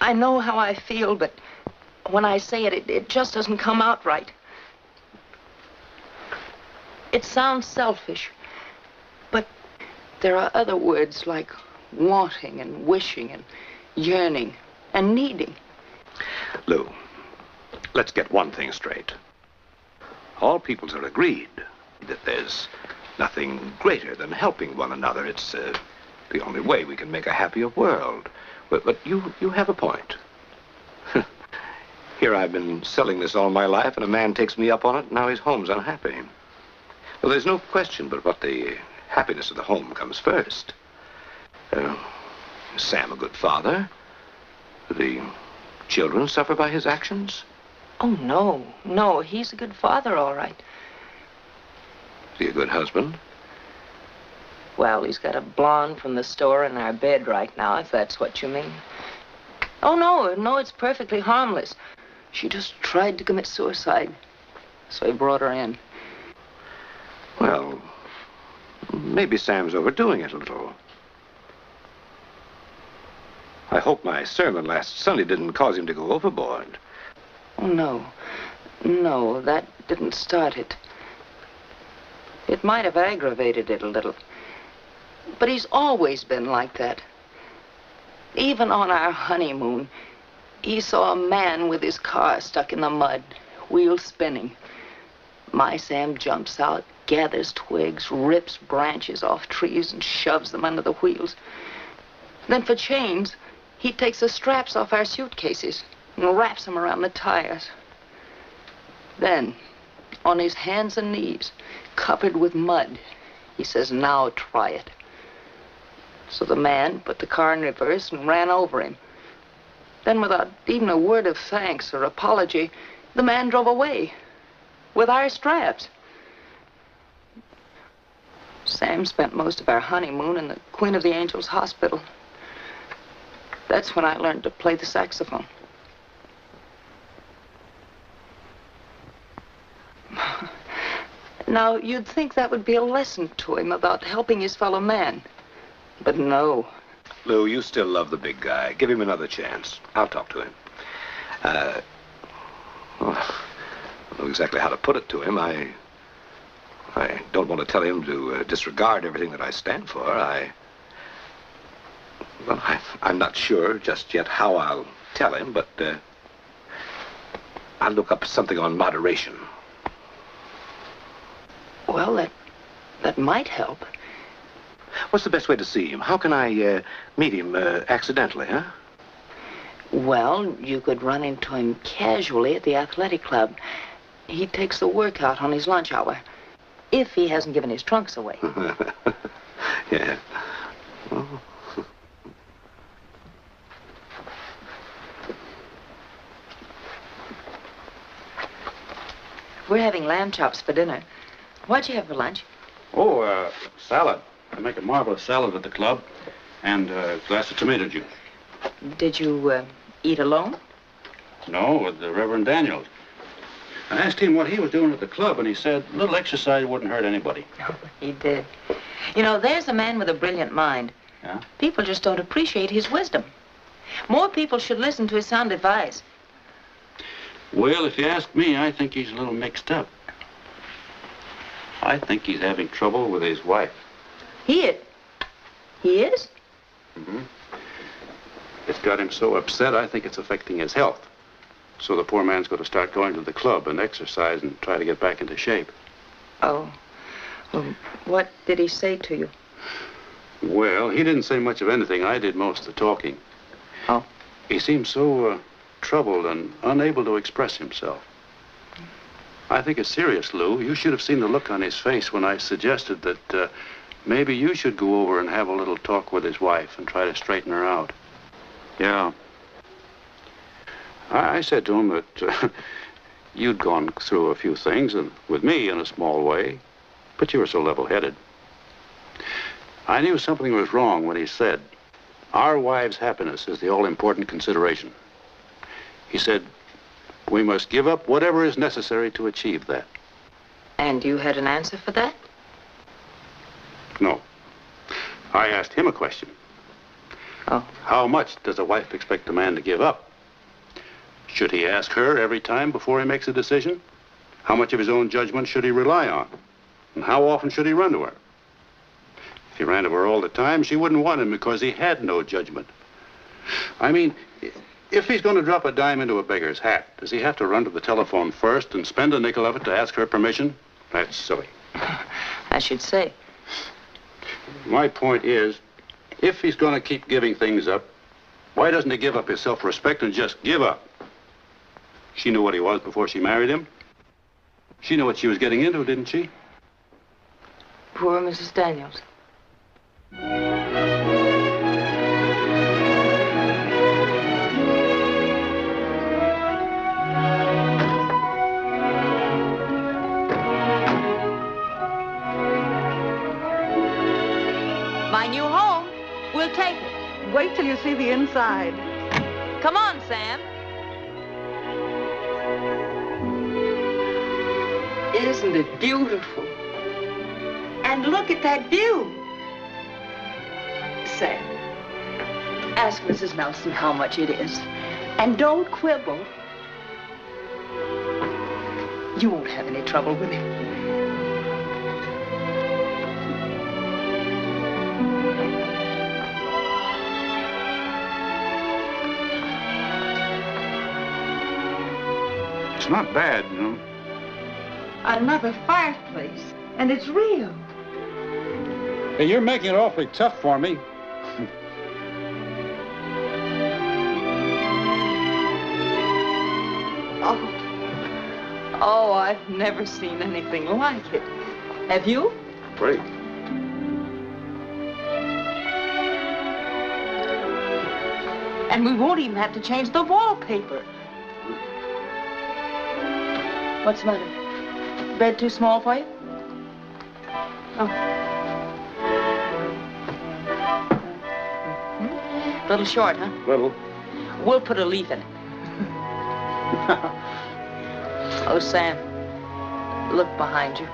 I know how I feel, but when I say it, it just doesn't come out right. It sounds selfish, but there are other words like wanting and wishing and yearning and needing.
Lou, let's get one thing straight. All peoples are agreed that there's nothing greater than helping one another. It's the only way we can make a happier world. But you have a point. Here I've been selling this all my life, and a man takes me up on it, and now his home's unhappy. Well, there's no question but what the happiness of the home comes first. Is Sam a good father? Do the children suffer by his actions?
Oh, no, he's a good father, all right.
Is he a good husband?
Well, he's got a blonde from the store in our bed right now, if that's what you mean. Oh, no, it's perfectly harmless. She just tried to commit suicide, so he brought her in.
Well, maybe Sam's overdoing it a little. I hope my sermon last Sunday didn't cause him to go overboard.
Oh, no.
No, that didn't start it. It might have aggravated it a little. But he's always been like that. Even on our honeymoon, he saw a man with his car stuck in the mud, wheels spinning. My Sam jumps out, gathers twigs, rips branches off trees, and shoves them under the wheels. Then for chains, he takes the straps off our suitcases and wraps them around the tires. Then, on his hands and knees, covered with mud, he says, "Now try it." So the man put the car in reverse and ran over him. Then, without even a word of thanks or apology, the man drove away with our straps. Sam spent most of our honeymoon in the Queen of the Angels hospital. That's when I learned to play the saxophone. Now, you'd think that would be a lesson to him about helping his fellow man. But no.
Lou, you still love the big guy. Give him another chance. I'll talk to him. I don't know exactly how to put it to him. I don't want to tell him to disregard everything that I stand for. I'm not sure just yet how I'll tell him, but I'll look up something on moderation.
Well, that might help.
What's the best way to see him? How can I meet him accidentally, huh?
Well, you could run into him casually at the athletic club. He takes the workout on his lunch hour, if he hasn't given his trunks away.
Yeah. Oh.
We're having lamb chops for dinner. What'd you have for lunch?
Oh, salad. I make a marvelous salad at the club, and a glass of tomato juice.
Did you eat alone?
No, with the Reverend Daniels. I asked him what he was doing at the club, and he said a little exercise wouldn't hurt anybody.
He did. You know, there's a man with a brilliant mind.
Yeah?
People just don't appreciate his wisdom. More people should listen to his sound advice.
Well, if you ask me, I think he's a little mixed up. I think he's having trouble with his wife.
He is?
Mm-hmm. It's got him so upset, I think it's affecting his health. So the poor man's going to start going to the club and exercise and try to get back into shape.
Oh. Well, what did he say to you?
Well, he didn't say much of anything. I did most of the talking.
Oh?
He seemed so troubled and unable to express himself. I think it's serious, Lou. You should have seen the look on his face when I suggested that maybe you should go over and have a little talk with his wife and try to straighten her out. Yeah. I said to him that you'd gone through a few things, and with me in a small way, but you were so level-headed. I knew something was wrong when he said, our wives' happiness is the all-important consideration. He said, we must give up whatever is necessary to achieve that.
And you had an answer for that?
No. I asked him a question.
Oh.
How much does a wife expect a man to give up? Should he ask her every time before he makes a decision? How much of his own judgment should he rely on? And how often should he run to her? If he ran to her all the time, she wouldn't want him because he had no judgment. I mean, if he's going to drop a dime into a beggar's hat, does he have to run to the telephone first and spend a nickel of it to ask her permission? That's silly.
I should say.
My point is, if he's going to keep giving things up, why doesn't he give up his self-respect and just give up? She knew what he was before she married him. She knew what she was getting into, didn't she?
Poor Mrs. Daniels.
My new home. We'll take it.
Wait till you see the inside.
Come on, Sam.
Isn't it beautiful? And look at that view. Sam, ask Mrs. Nelson how much it is. And don't quibble.
You won't have any trouble with him.
It's not bad, you know.
Another fireplace, and it's real.
Hey, you're making it awfully tough for me.
Oh, I've never seen anything like it. Have you?
Great.
And we won't even have to change the wallpaper. What's the matter? Bed too small for you? Oh. A little short, huh?
Little.
We'll put a leaf in it. Oh, Sam, look behind you.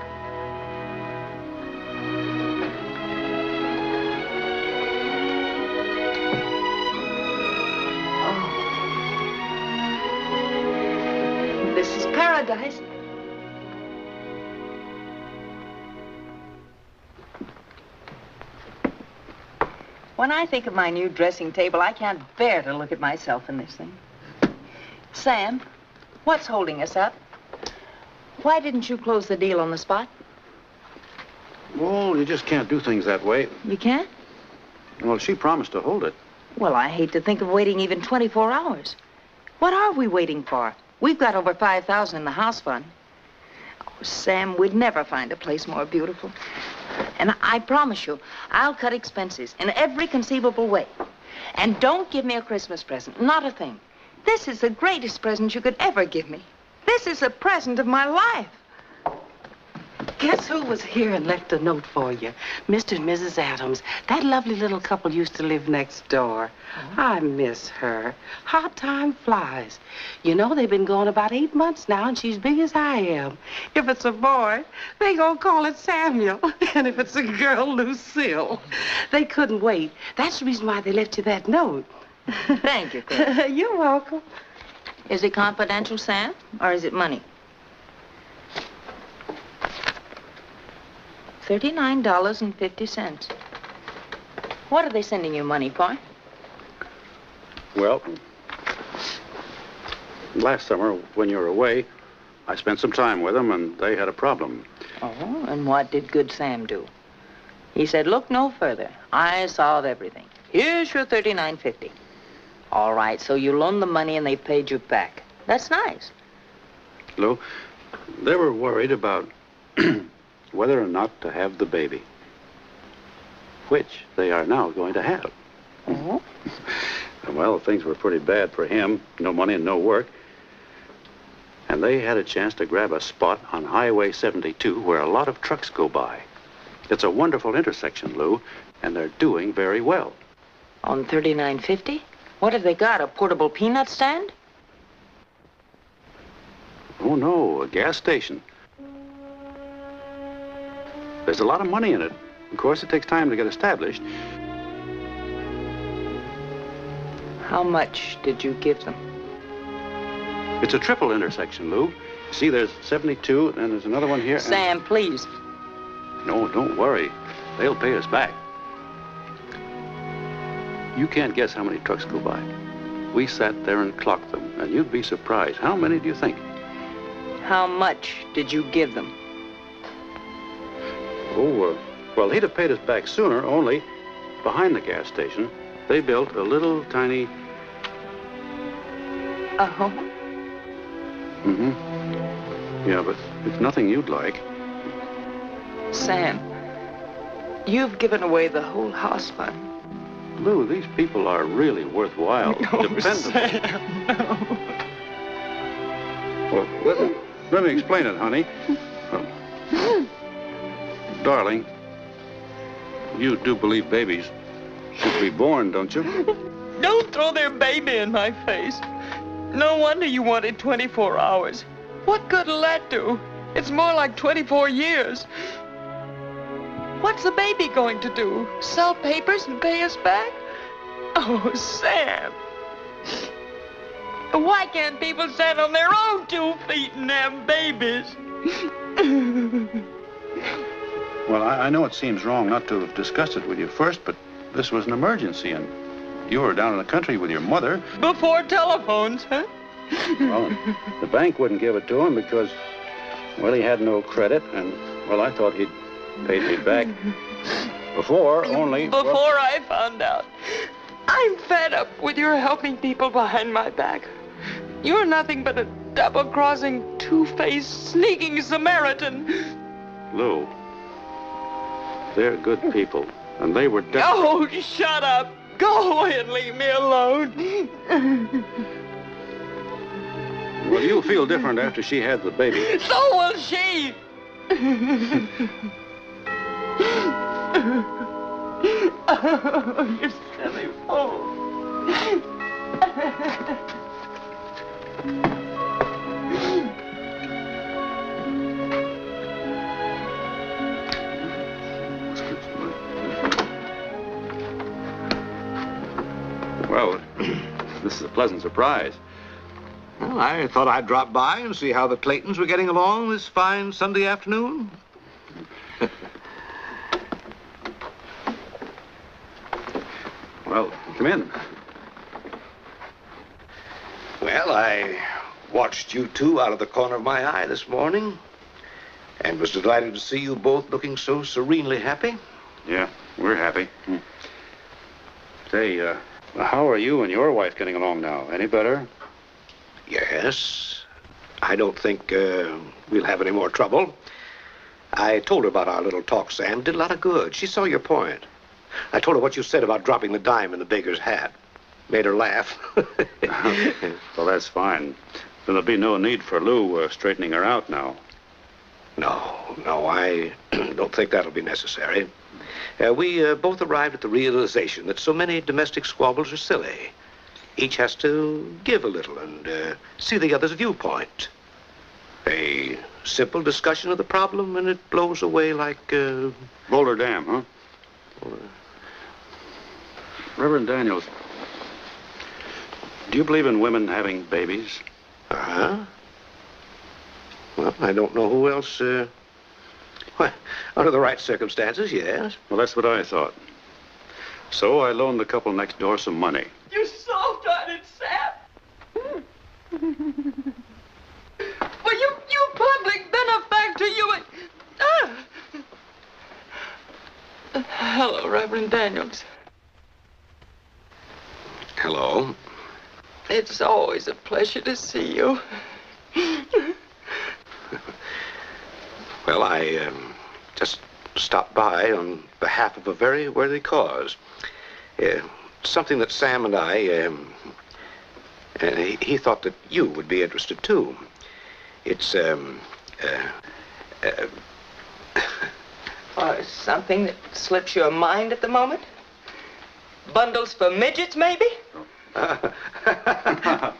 Oh. This is paradise. When I think of my new dressing table, I can't bear to look at myself in this thing. Sam, what's holding us up? Why didn't you close the deal on the spot?
Well, you just can't do things that way.
You can't?
Well, she promised to hold it.
Well, I hate to think of waiting even 24 hours. What are we waiting for? We've got over $5,000 in the house fund. Oh, Sam, we'd never find a place more beautiful. And I promise you, I'll cut expenses in every conceivable way. And don't give me a Christmas present, not a thing. This is the greatest present you could ever give me. This is a present of my life.
Guess who was here and left a note for you? Mr. and Mrs. Adams. That lovely little couple used to live next door. I miss her. How time flies. You know, they've been gone about 8 months now, and she's big as I am. If it's a boy, they gonna call it Samuel. And if it's a girl, Lucille. They couldn't wait. That's the reason why they left you that note.
Thank you, Clayton.
You're welcome.
Is it confidential, Sam, or is it money? $39.50. What are they sending you money for?
Well, last summer, when you were away, I spent some time with them, and they had a problem.
Oh, and what did Good Sam do? He said, look no further. I solve everything. Here's your $39.50. All right, so you loaned the money and they paid you back. That's nice.
Lou, they were worried about whether or not to have the baby, which they are now going to have.
Oh?
Well, things were pretty bad for him. No money and no work. And they had a chance to grab a spot on Highway 72 where a lot of trucks go by. It's a wonderful intersection, Lou, and they're doing very well.
On $39.50? What have they got, a portable peanut stand?
Oh, no, a gas station. There's a lot of money in it. Of course, it takes time to get established.
How much did you give them?
It's a triple intersection, Lou. See, there's 72, and there's another one here.
Sam, please.
No, don't worry. They'll pay us back. You can't guess how many trucks go by. We sat there and clocked them, and you'd be surprised. How many do you think?
How much did you give them?
Oh, well, he'd have paid us back sooner, only behind the gas station, they built a little tiny...
A home?
Mm-hmm. Yeah, but it's nothing you'd like.
Sam, you've given away the whole house fund.
Lou, these people are really worthwhile.
Oh,
dependable.
Sam, no.
Well, let me explain it, honey. Darling, you do believe babies should be born, don't you?
Don't throw their baby in my face. No wonder you wanted 24 hours. What good'll that do? It's more like 24 years. What's the baby going to do? Sell papers and pay us back? Oh, Sam.
Why can't people stand on their own 2 feet and have babies?
Well, I know it seems wrong not to have discussed it with you first, but this was an emergency, and you were down in the country with your mother.
Before telephones, huh?
Well, the bank wouldn't give it to him because, well, he had no credit, and, well, I thought he'd paid me back before, only...
Before I found out. I'm fed up with your helping people behind my back. You're nothing but a double-crossing, two-faced, sneaking Samaritan.
Lou, they're good people, and they were...
Oh, shut up. Go away and leave me alone.
Well, you'll feel different after she had the baby.
So will she. Oh, you silly fool.
Well, this is a pleasant surprise.
Well, I thought I'd drop by and see how the Claytons were getting along this fine Sunday afternoon.
Well, come in.
Well, I watched you two out of the corner of my eye this morning and was delighted to see you both looking so serenely happy.
Yeah, we're happy. Say, how are you and your wife getting along now? Any better?
Yes. I don't think we'll have any more trouble. I told her about our little talk, Sam. Did a lot of good. She saw your point. I told her what you said about dropping the dime in the baker's hat. Made her laugh.
Well, that's fine. Then there'll be no need for Lou straightening her out now.
No, I don't think that'll be necessary. We both arrived at the realization that so many domestic squabbles are silly. Each has to give a little and see the other's viewpoint. A simple discussion of the problem and it blows away like...
Boulder Dam, huh? Reverend Daniels, do you believe in women having babies?
Uh-huh. Well, I don't know who else... Well, under the right circumstances, yes.
Well, that's what I thought. So I loaned the couple next door some money.
You soft-hearted sap. Well, you public benefactor, you... Hello, Reverend Daniels.
Hello.
It's always a pleasure to see you.
Well, I just stopped by on behalf of a very worthy cause. Something that Sam and I, he thought that you would be interested too. It's,
something that slips your mind at the moment? Bundles for midgets, maybe?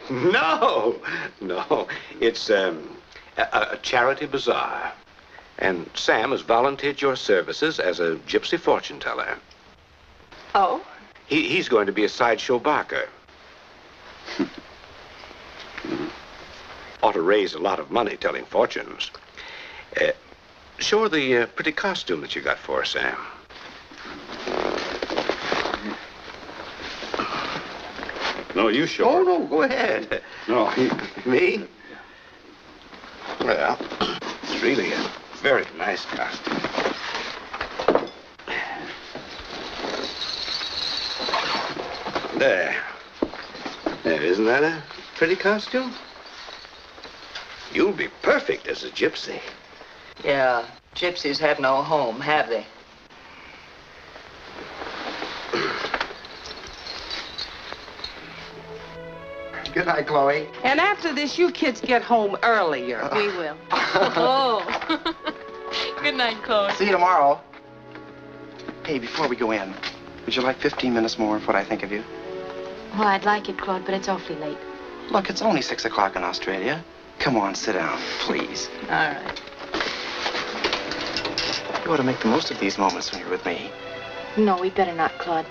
No. It's a charity bazaar. And Sam has volunteered your services as a gypsy fortune teller.
Oh?
He's going to be a sideshow barker. Ought to raise a lot of money telling fortunes. Show her the pretty costume that you got for her, Sam.
No, you show her.
Oh, no, go ahead.
No.
Me? Well, it's really a very nice costume. There. Isn't that a pretty costume? You'll be perfect as a gypsy.
Yeah, gypsies have no home, have they?
Good night, Chloe.
And after this, you kids get home earlier.
We will. Oh. Good night, Chloe.
See you tomorrow. Hey, before we go in, would you like 15 minutes more of what I think of you?
Oh, I'd like it, Claude, but it's awfully late.
Look, it's only 6 o'clock in Australia. Come on, sit down, please.
All right.
You ought to make the most of these moments when you're with me.
No, we better not, Claude.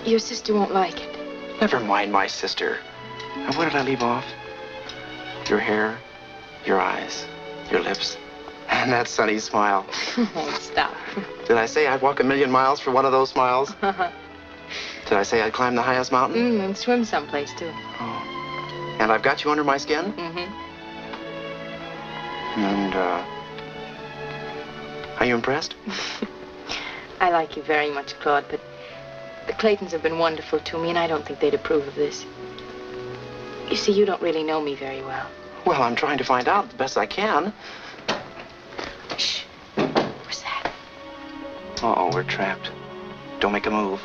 Your sister won't like it.
Never mind my sister. Now, where did I leave off? Your hair, your eyes, your lips, and that sunny smile.
Oh, stop.
Did I say I'd walk 1,000,000 miles for one of those smiles? Did I say I'd climb the highest mountain?
And swim someplace, too.
And I've got you under my skin?
Mm-hmm.
And, are you impressed?
I like you very much, Claude, but the Claytons have been wonderful to me, and I don't think they'd approve of this. You see, you don't really know me very well.
Well, I'm trying to find out the best I can.
Shh. What's that?
Uh-oh, we're trapped. Don't make a move.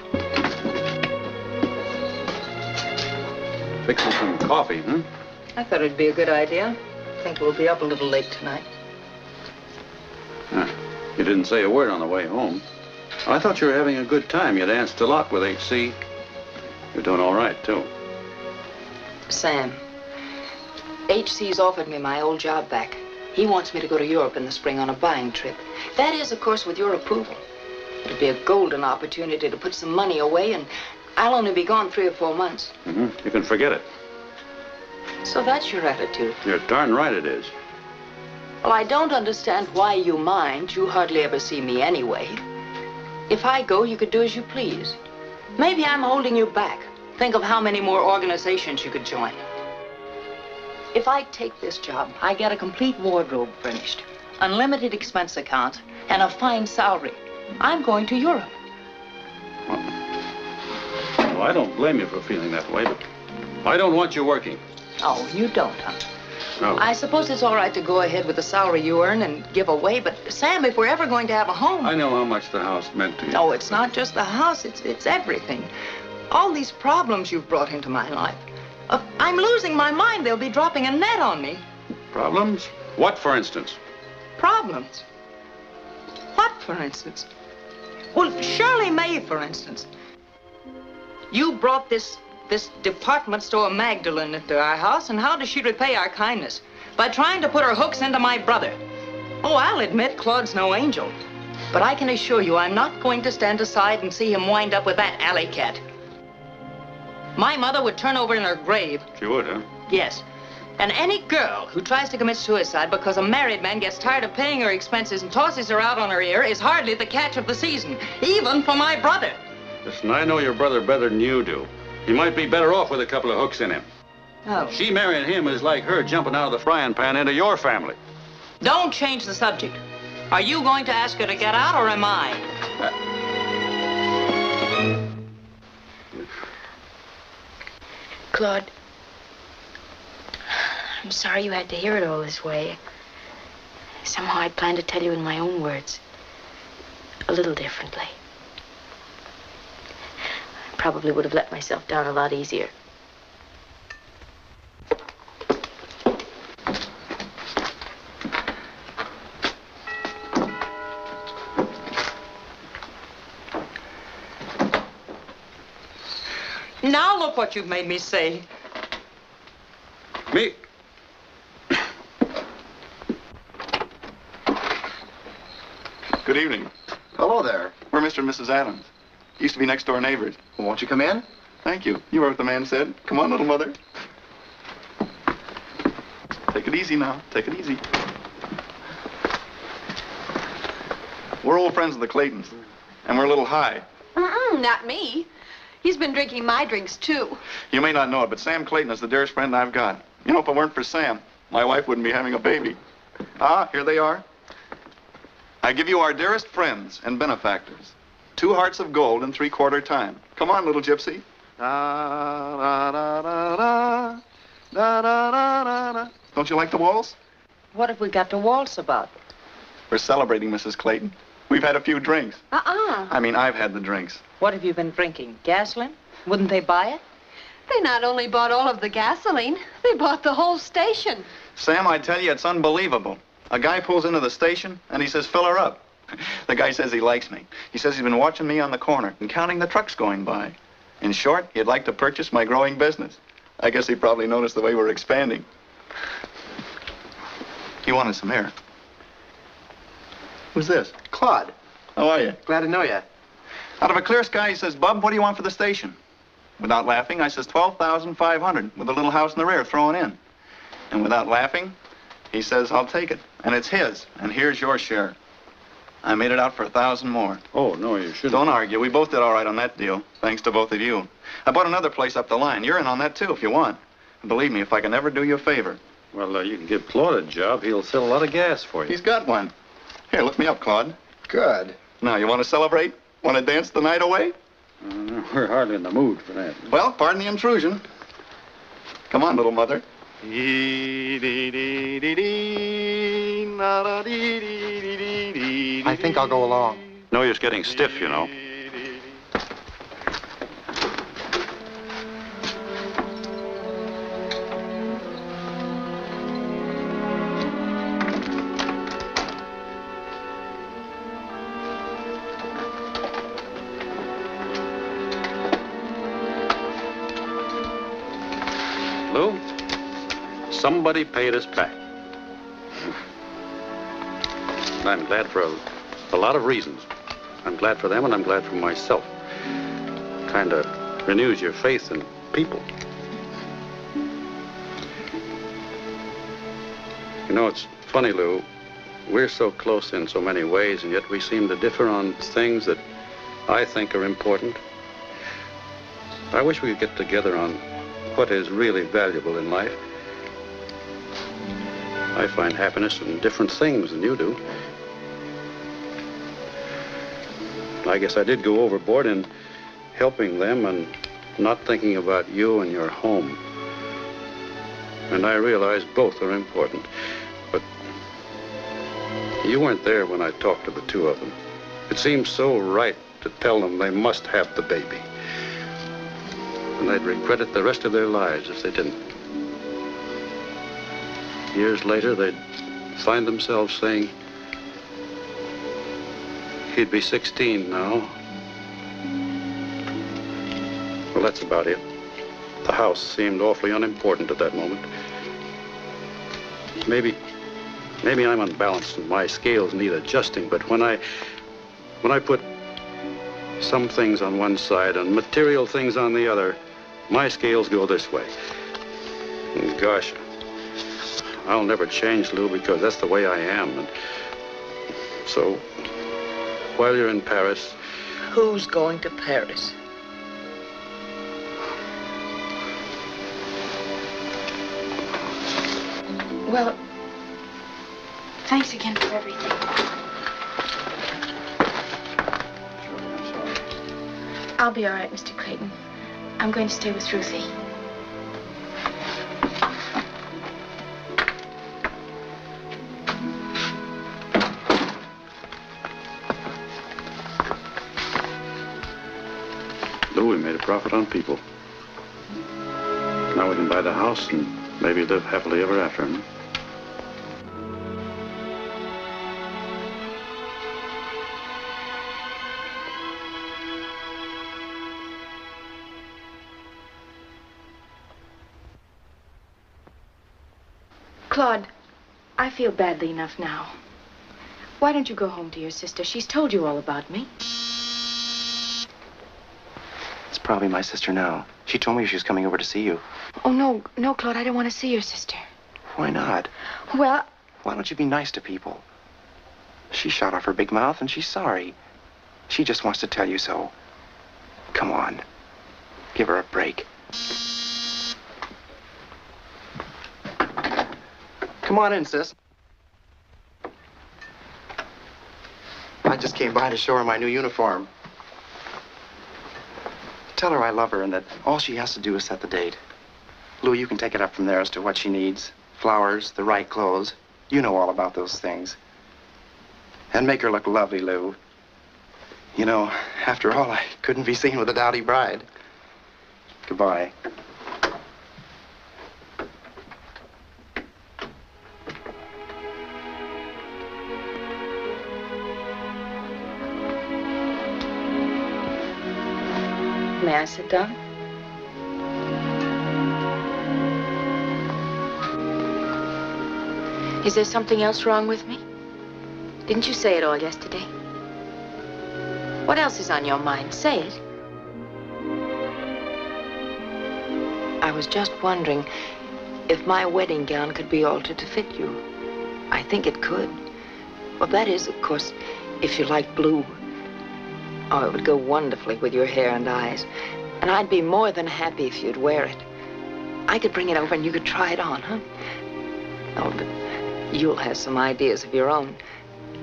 Fixing some coffee, hmm?
I thought it'd be a good idea. I think we'll be up a little late tonight.
You didn't say a word on the way home. I thought you were having a good time. You danced a lot with HC. You're doing all right, too.
Sam, HC's offered me my old job back. He wants me to go to Europe in the spring on a buying trip. That is, of course, with your approval. It'd be a golden opportunity to put some money away, and I'll only be gone 3 or 4 months.
Mm-hmm. You can forget it.
So that's your attitude.
You're darn right it is.
Well, I don't understand why you mind. You hardly ever see me anyway. If I go, you could do as you please. Maybe I'm holding you back. Think of how many more organizations you could join. If I take this job, I get a complete wardrobe furnished, unlimited expense account, and a fine salary. I'm going to Europe.
Well, I don't blame you for feeling that way, but I don't want you working.
Oh, you don't, huh?
No.
I suppose it's all right to go ahead with the salary you earn and give away, but Sam, if we're ever going to have a home...
I know how much the house meant to you.
No, it's not just the house, it's everything. All these problems you've brought into my life. I'm losing my mind. They'll be dropping a net on me.
Problems? What, for instance?
Problems? What, for instance? Well, Shirley May, for instance. You brought this department store Magdalene into our house, and how does she repay our kindness? By trying to put her hooks into my brother. Oh, I'll admit Claude's no angel. But I can assure you I'm not going to stand aside and see him wind up with that alley cat. My mother would turn over in her grave.
She would, huh?
Yes. And any girl who tries to commit suicide because a married man gets tired of paying her expenses and tosses her out on her ear is hardly the catch of the season, even for my brother.
Listen, I know your brother better than you do. He might be better off with a couple of hooks in him.
Oh.
She marrying him is like her jumping out of the frying pan into your family.
Don't change the subject. Are you going to ask her to get out, or am I?
Claude, I'm sorry you had to hear it all this way. Somehow I planned to tell you in my own words. A little differently. I probably would have let myself down a lot easier.
Now look what you've made me say.
Me?
Good evening.
Hello there.
We're Mr. and Mrs. Adams. Used to be next door neighbors.
Well, won't you come in?
Thank you. You were what the man said. Come on, little mother. Take it easy now. Take it easy. We're old friends of the Claytons, and we're a little high.
Not me. He's been drinking my drinks, too.
You may not know it, but Sam Clayton is the dearest friend I've got. You know, if it weren't for Sam, my wife wouldn't be having a baby. Ah, here they are. I give you our dearest friends and benefactors. 2 hearts of gold in 3/4 time. Come on, little gypsy. Da, da, da, da, da, da, da, da, da. Don't you like the waltz?
What have we got to waltz about?
We're celebrating, Mrs. Clayton. We've had a few drinks. I mean, I've had the drinks.
What have you been drinking? Gasoline? Wouldn't they buy it?
They not only bought all of the gasoline, they bought the whole station.
Sam, I tell you, it's unbelievable. A guy pulls into the station, and he says, fill her up. The guy says he likes me. He says he's been watching me on the corner and counting the trucks going by. In short, he'd like to purchase my growing business. I guess he probably noticed the way we're expanding. He wanted some air. Who's this?
Claude.
How are you?
Glad to know you.
Out of a clear sky, he says, Bub, what do you want for the station? Without laughing, I says 12,500 with a little house in the rear thrown in. And without laughing, he says, I'll take it. And it's his. And here's your share. I made it out for 1,000 more.
Oh, no, you shouldn't.
Don't argue. We both did all right on that deal, thanks to both of you. I bought another place up the line. You're in on that, too, if you want. And believe me, if I can ever do you a favor.
Well, you can give Claude a job. He'll sell a lot of gas for you.
He's got one. Here, lift me up, Claude.
Good.
Now, you want to celebrate? Want to dance the night away?
We're hardly in the mood for that.
Well, pardon the intrusion. Come on, little mother.
I think I'll go along.
No use getting stiff, you know. Lou, somebody paid us back. I'm glad for a lot of reasons. I'm glad for them and I'm glad for myself. Kind of renews your faith in people. You know, it's funny, Lou. We're so close in so many ways, and yet we seem to differ on things that I think are important. I wish we could get together on what is really valuable in life. I find happiness in different things than you do. I guess I did go overboard in helping them and not thinking about you and your home. And I realize both are important. But you weren't there when I talked to the two of them. It seemed so right to tell them they must have the baby. And they'd regret it the rest of their lives if they didn't. Years later, they'd find themselves saying, he'd be 16 now. Well, that's about it. The house seemed awfully unimportant at that moment. Maybe I'm unbalanced and my scales need adjusting, but when I put some things on one side and material things on the other, my scales go this way. And gosh, I'll never change, Lou, because that's the way I am. And so, while you're in Paris...
Who's going to Paris?
Well, thanks again for everything. I'll be all right, Mr. Clayton. I'm going to stay with Ruthie.
Lou, we made a profit on people. Now we can buy the house and maybe live happily ever after. Hmm?
Claude, I feel badly enough now. Why don't you go home to your sister? She's told you all about me.
It's probably my sister now. She told me she was coming over to see you.
Oh, no, Claude, I don't want to see your sister.
Why not?
Well...
Why don't you be nice to people? She shot off her big mouth and she's sorry. She just wants to tell you so. Come on. Give her a break. Come on in, sis. I just came by to show her my new uniform. Tell her I love her and that all she has to do is set the date. Lou, you can take it up from there as to what she needs. Flowers, the right clothes. You know all about those things. And make her look lovely, Lou. You know, after all, I couldn't be seen with a dowdy bride. Goodbye.
May I sit down?
Is there something else wrong with me? Didn't you say it all yesterday? What else is on your mind? Say it. I was just wondering if my wedding gown could be altered to fit you. I think it could. Well, that is, of course, if you like blue. Oh, it would go wonderfully with your hair and eyes. And I'd be more than happy if you'd wear it. I could bring it over and you could try it on, huh? Oh, but you'll have some ideas of your own.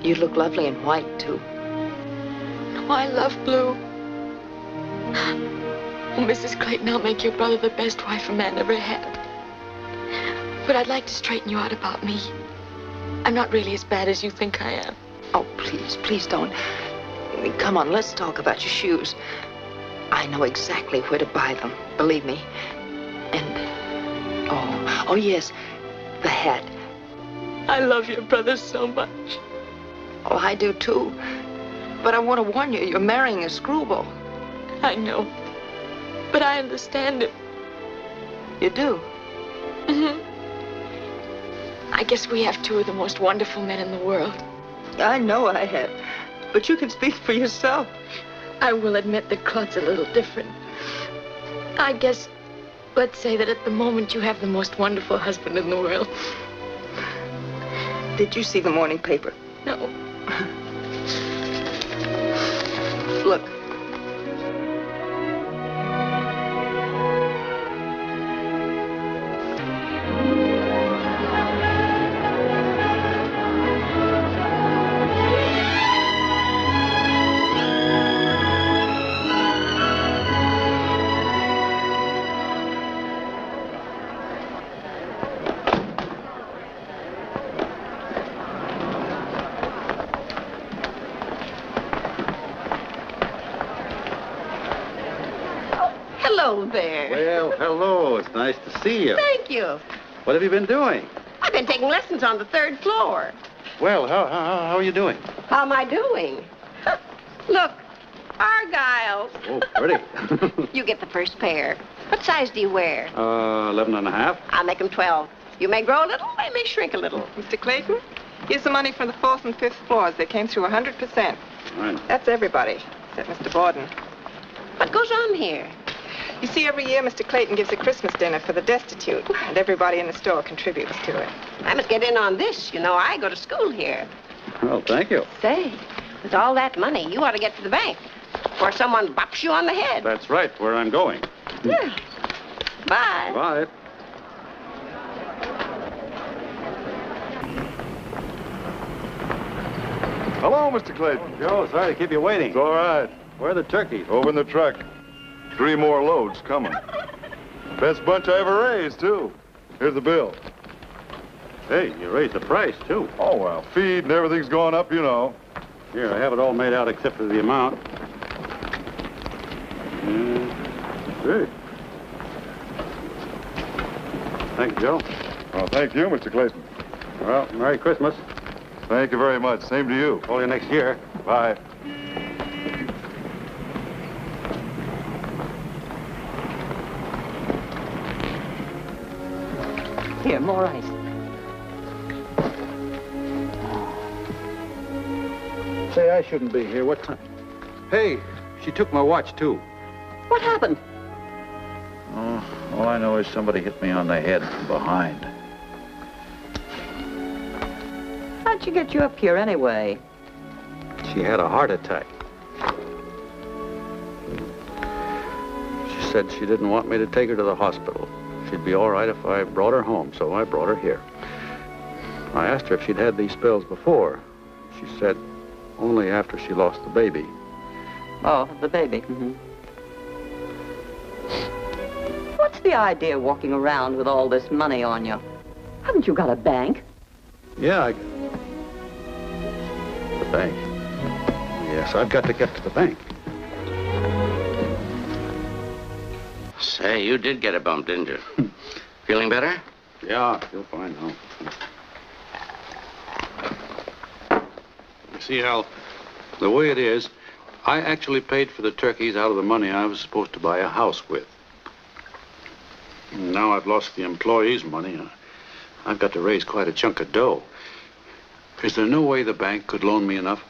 You'd look lovely in white, too.
Oh, I love blue. Oh, Mrs. Clayton, I'll make your brother the best wife a man ever had. But I'd like to straighten you out about me. I'm not really as bad as you think I am.
Oh, please, please don't. Come on, let's talk about your shoes. I know exactly where to buy them, believe me. And, oh, yes, the hat.
I love your brother so much.
Oh, I do, too. But I want to warn you, you're marrying a screwball.
I know. But I understand him.
You do?
Mm-hmm. I guess we have two of the most wonderful men in the world.
I know I have. But you can speak for yourself.
I will admit that Claude's a little different. I guess, let's say that at the moment you have the most wonderful husband in the world.
Did you see the morning paper?
No.
Look.
Hello there.
Well, hello. It's nice to see you.
Thank you.
What have you been doing?
I've been taking lessons on the 3rd floor.
Well, how are you doing?
How am I doing? Look, Argyles.
Oh, pretty.
You get the first pair. What size do you wear?
11 and a half.
I'll make them 12. You may grow a little, they may shrink a little.
Mr. Clayton, here's the money from the 4th and 5th floors. They came through 100%.
Right.
That's everybody, except Mr. Borden.
What goes on here?
You see, every year Mr. Clayton gives a Christmas dinner for the destitute, and everybody in the store contributes to it.
I must get in on this. You know, I go to school here.
Well, thank you.
Say, with all that money, you ought to get to the bank before someone bops you on the head.
That's right, where I'm going.
Yeah. Bye.
Bye.
Hello, Mr. Clayton.
Joe, sorry to keep you waiting.
It's all right.
Where are the turkeys?
Over in the truck. 3 more loads coming. Best bunch I ever raised, too. Here's the bill.
Hey, you raised the price, too.
Oh, well, feed and everything's going up, you know.
Here, I have it all made out except for the amount. Good. Thank you, Joe.
Well, thank you, Mr. Clayton.
Well, Merry Christmas.
Thank you very much. Same to you.
Call you next year.
Bye.
Here, more ice.
Say, I shouldn't be here. What time? Hey, she took my watch, too.
What happened?
Oh, all I know is somebody hit me on the head from behind.
How'd she get you up here anyway?
She had a heart attack. She said she didn't want me to take her to the hospital. She'd be all right if I brought her home, so I brought her here. I asked her if she'd had these spells before. She said only after she lost the baby.
Oh, the baby. Mm-hmm. What's the idea of walking around with all this money on you? Haven't you got a bank?
Yeah, the bank. Yes, I've got to get to the bank.
Say, you did get a bump, didn't you? Feeling better?
Yeah, I feel fine now. You see, Hal, the way it is, I actually paid for the turkeys out of the money I was supposed to buy a house with. And now I've lost the employees' money. I've got to raise quite a chunk of dough. Is there no way the bank could loan me enough?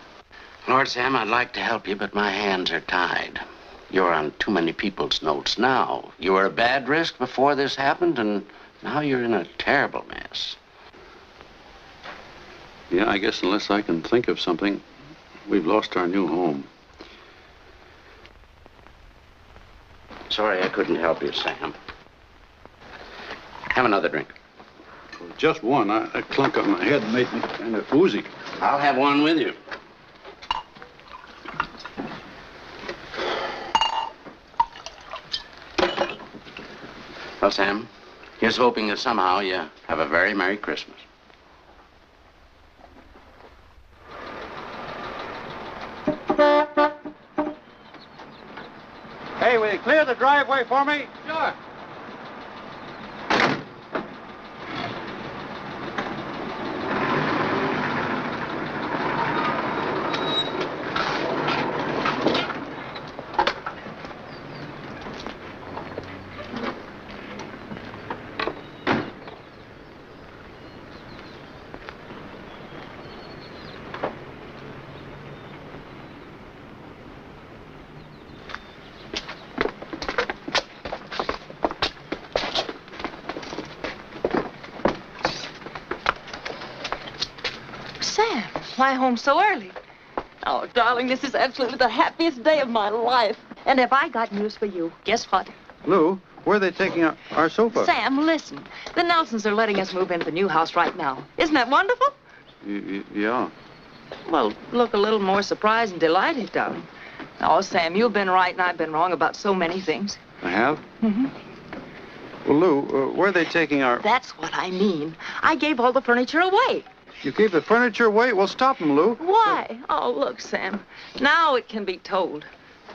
Lord Sam, I'd like to help you, but my hands are tied. You're on too many people's notes now. You were a bad risk before this happened, and now you're in a terrible mess.
Yeah, I guess unless I can think of something, we've lost our new home.
Sorry I couldn't help you, Sam. Have another drink.
Well, just one. A clunk on my head made me kind of woozy.
I'll have one with you. Well, Sam, here's hoping that somehow you have a very Merry Christmas.
Hey, will you clear the driveway for me?
Sure.
Sam, why home so early? Oh, darling, this is absolutely the happiest day of my life. And have I got news for you? Guess what?
Lou, where are they taking our sofa?
Sam, listen. The Nelsons are letting us move into the new house right now. Isn't that wonderful?
Yeah.
Well, look a little more surprised and delighted, darling. Oh, Sam, you've been right and I've been wrong about so many things.
I have?
Mm-hmm.
Well, Lou, where are they taking our...
That's what I mean. I gave all the furniture away.
You gave the furniture away? Well, stop them, Lou.
Why? Oh, look, Sam. Now it can be told.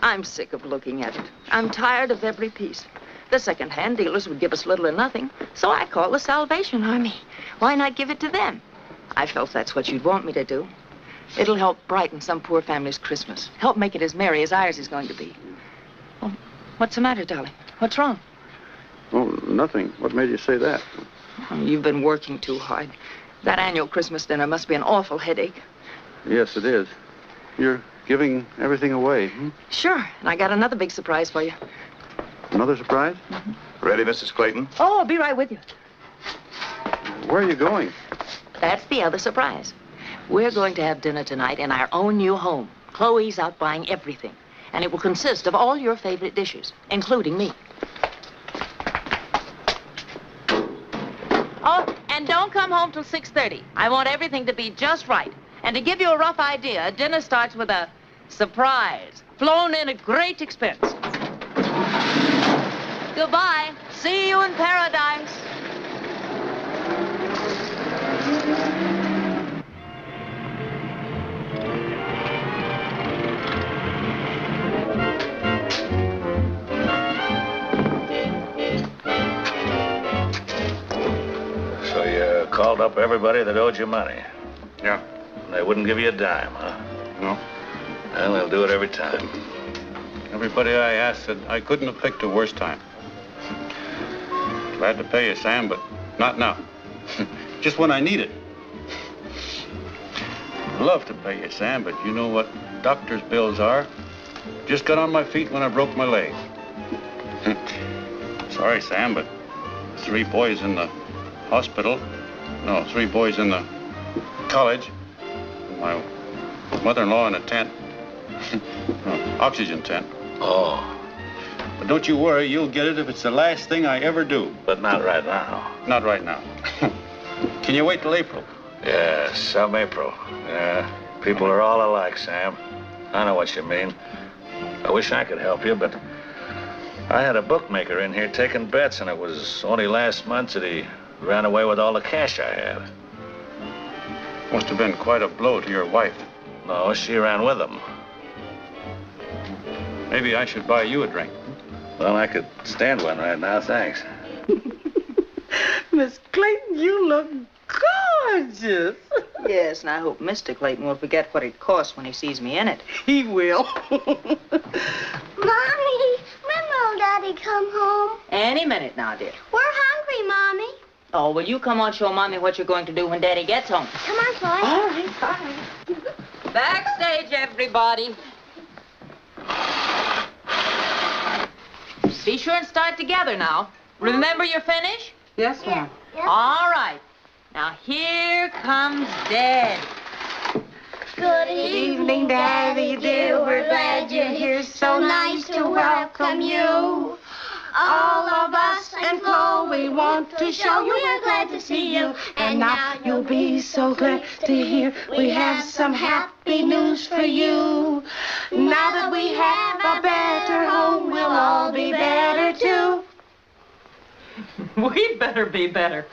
I'm sick of looking at it. I'm tired of every piece. The second-hand dealers would give us little or nothing, so I called the Salvation Army. Why not give it to them? I felt that's what you'd want me to do. It'll help brighten some poor family's Christmas. Help make it as merry as ours is going to be. Well, what's the matter, darling? What's wrong?
Oh, nothing. What made you say that?
Oh, you've been working too hard. That annual Christmas dinner must be an awful headache.
Yes, it is. You're giving everything away, hmm?
Sure, and I got another big surprise for you.
Another surprise?
Mm-hmm.
Ready, Mrs. Clayton?
Oh, I'll be right with you.
Where are you going?
That's the other surprise. We're going to have dinner tonight in our own new home. Chloe's out buying everything. And it will consist of all your favorite dishes, including me. Oh, and don't come home till 6:30. I want everything to be just right. And to give you a rough idea, dinner starts with a surprise, flown in at great expense. Goodbye. See you in paradise.
So you called up everybody that owed you money?
Yeah.
They wouldn't give you a dime, huh?
No.
Well, they'll do it every time.
Everybody I asked said I couldn't have picked a worse time. Glad to pay you, Sam, but not now. Just when I need it. I'd love to pay you, Sam, but you know what doctor's bills are. Just got on my feet when I broke my leg. Sorry, Sam, but 3 boys in the hospital. No, 3 boys in the college. My mother-in-law in a tent. Oxygen tent.
Oh.
But don't you worry, you'll get it if it's the last thing I ever do.
But not right now.
Not right now. Can you wait till April?
Yeah, some April. Yeah, people are all alike, Sam. I know what you mean. I wish I could help you, but I had a bookmaker in here taking bets, and it was only last month that he ran away with all the cash I had.
Must have been quite a blow to your wife.
No, she ran with him.
Maybe I should buy you a drink.
Well, I could stand one right now, thanks.
Miss Clayton, you look gorgeous.
Yes, and I hope Mr. Clayton will forget what it costs when he sees me in it.
He will.
Mommy, when will Daddy come home?
Any minute now, dear.
We're hungry, Mommy.
Oh, will you come on, show Mommy what you're going to do when Daddy gets home?
Come on, Chloe.
All right. Backstage, everybody.
Be sure and start together now. Remember your finish?
Yes, ma'am.
All right. Now here comes Dad.
Good
evening, Daddy dear. We're glad you're here. So nice to welcome you. All of us and Chloe want to show you we're glad to see you. And now you'll be so glad to hear we have some happy news for you. Now that we have a better home, we'll all be better too.
We better be better.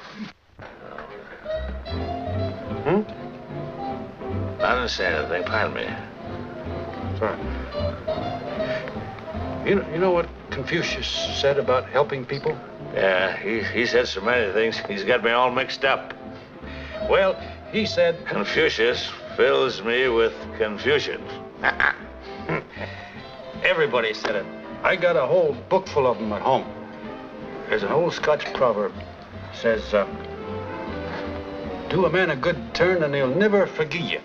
I didn't say anything. Pardon me.
Sorry. You know what Confucius said about helping people?
Yeah, he said so many things. He's got me all mixed up.
Well, he said...
Confucius fills me with confusion.
Everybody said it. I got a whole book full of them at home. There's an old Scotch proverb. It says, do a man a good turn and he'll never forgive you.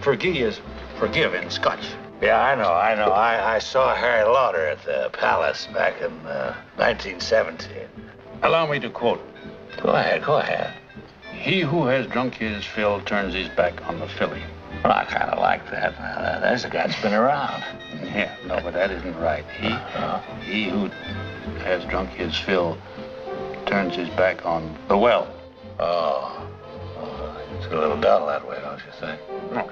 Forgive is forgive in Scotch.
Yeah, I know. I saw Harry Lauder at the Palace back in 1917.
Allow me to quote.
Go ahead.
He who has drunk his fill turns his back on the filly.
Well, I kind of like that. Now, there's a guy that's been around.
Yeah, no, but that isn't right. He who has drunk his fill turns his back on the well.
Oh, it's a little dull that way, don't you think?
No.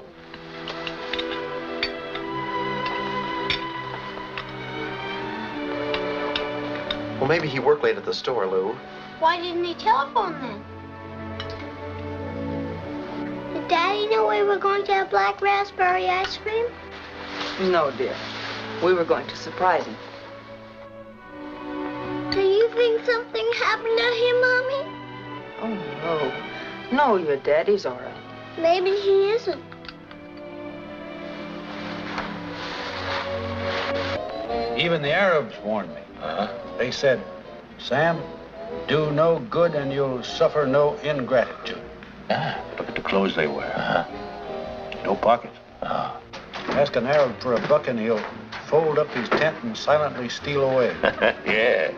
Well, maybe he worked late at the store, Lou.
Why didn't he telephone then? Did Daddy know we were going to have black raspberry ice cream?
No, dear. We were going to surprise him.
Do you think something happened to him, Mommy?
Oh, no. No, your daddy's all right.
Maybe he isn't.
Even the Arabs warned me. They said, Sam, do no good and you'll suffer no ingratitude. Look at the clothes they wear. No pockets. Ask an Arab for a buck and he'll fold up his tent and silently steal away.
Yeah.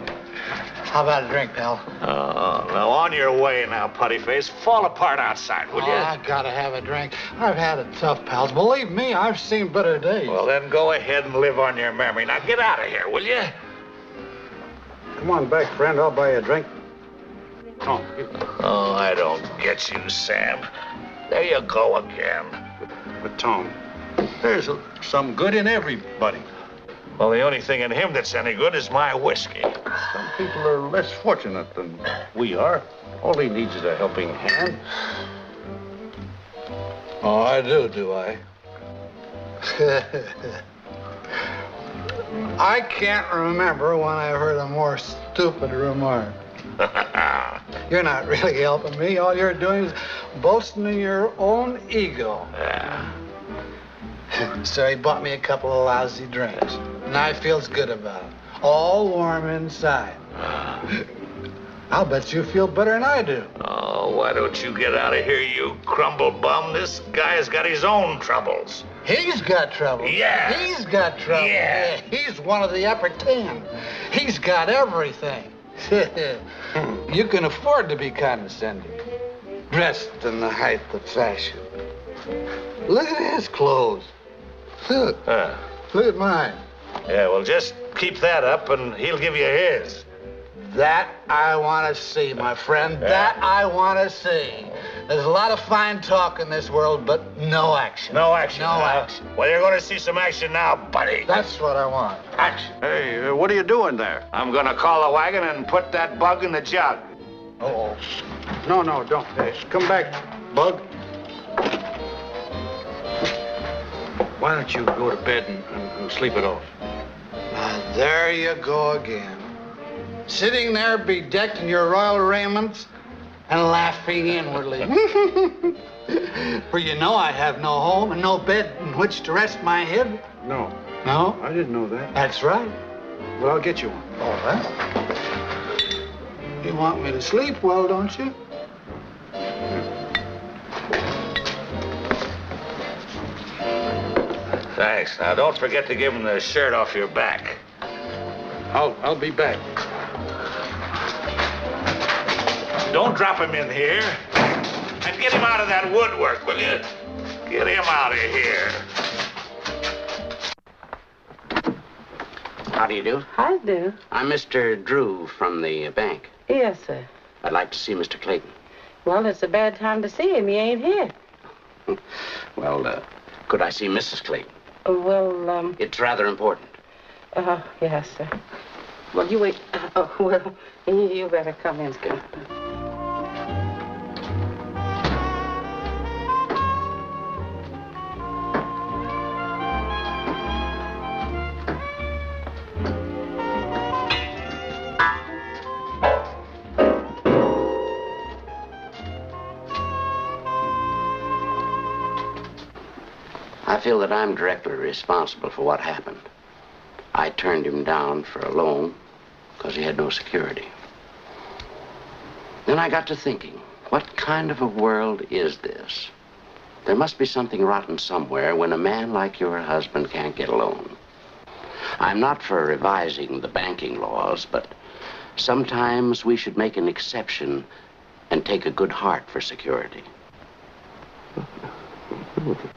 How about a drink, pal?
Oh, now on your way now, putty face. Fall apart outside, will you?
I gotta have a drink. I've had it tough, pals. Believe me, I've seen better days.
Well, then go ahead and live on your memory. Now get out of here, will you?
Come on back, friend. I'll buy you a drink.
Oh, I don't get you, Sam. There you go again.
But, Tom, there's some good in everybody.
Well, the only thing in him that's any good is my whiskey.
Some people are less fortunate than we are. All he needs is a helping hand.
Oh, I do I? I can't remember when I heard a more stupid remark. You're not really helping me. All you're doing is boasting in your own ego.
Yeah.
So he bought me a couple of lousy drinks, and I feels good about it. All warm inside. I'll bet you feel better than I do.
Oh, why don't you get out of here, you crumble bum? This guy's got his own troubles.
He's got trouble.
Yeah.
He's got trouble.
Yeah.
He's one of the upper 10. He's got everything. You can afford to be condescending. Dressed in the height of fashion. Look at his clothes. Look. Look at mine.
Yeah, well, just keep that up and he'll give you his.
That I want to see, my friend. That I want to see. There's a lot of fine talk in this world, but no action.
No action.
No action.
Well, you're going to see some action now, buddy.
That's what I want. Action.
Hey, what are you doing there?
I'm going to call the wagon and put that bug in the jug.
Oh. No, don't. Hey, come back, Bug. Why don't you go to bed and sleep it off?
Now, there you go again. Sitting there bedecked in your royal raiments and laughing inwardly. For you know I have no home and no bed in which to rest my head.
No.
No?
I didn't know that.
That's right.
Well, I'll get you one.
All right. You want me to sleep well, don't you?
Thanks. Now, don't forget to give him the shirt off your back.
I'll be back.
Don't drop him in here. And get him out of that woodwork, will you? Get him out of here.
How do you do?
I do.
I'm Mr. Drew from the bank.
Yes, sir.
I'd like to see Mr. Clayton.
Well, it's a bad time to see him. He ain't here.
Well, could I see Mrs. Clayton?
Well,
It's rather important.
yes, sir. Well, you wait. Well, you better come in, sir.
I feel that I'm directly responsible for what happened. I turned him down for a loan because he had no security. Then I got to thinking, what kind of a world is this? There must be something rotten somewhere when a man like your husband can't get a loan. I'm not for revising the banking laws, but sometimes we should make an exception and take a good heart for security.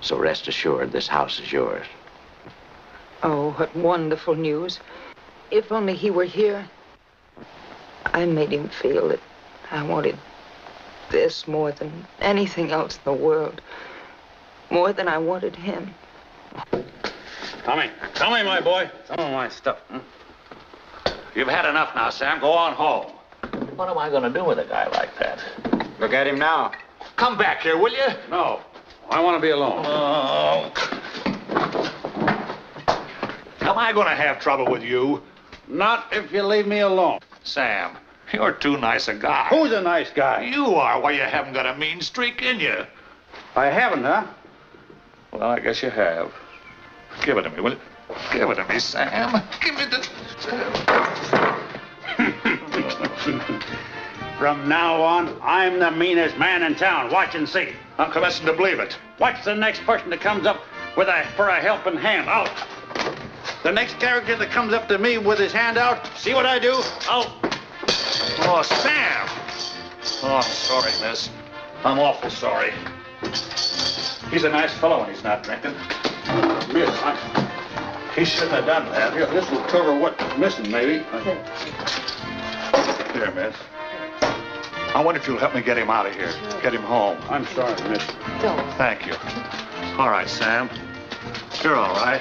So rest assured, this house is yours.
Oh, what wonderful news. If only he were here. I made him feel that I wanted this more than anything else in the world. More than I wanted him.
Tommy, my boy. Some of my stuff. You've had enough now, Sam. Go on home. What am I going to do with a guy like that?
Look at him now. Come back here, will you?
No. I want to be alone.
Oh. Am I going to have trouble with you?
Not if you leave me alone.
Sam, you're too nice a guy.
Who's a nice guy?
You are. Why, you haven't got a mean streak in you.
I haven't, huh?
Well, I guess you have. Give it to me, will you? Give it to me, Sam. Give it to...
From now on, I'm the meanest man in town. Watch and see.
I'm commencing to believe it.
Watch the next person that comes up for a helping hand. Out. The next character that comes up to me with his hand out, see what I do? Out.
Oh, Sam! Oh, I'm sorry, miss. I'm awful sorry. He's a nice fellow when he's not drinking.
Miss,
He shouldn't have done that.
Here, this will cover what's missing, maybe.
Here, miss. I wonder if you'll help me get him out of here. Get him home.
I'm sorry, miss.
Don't.
Thank you. All right, Sam. You're all right.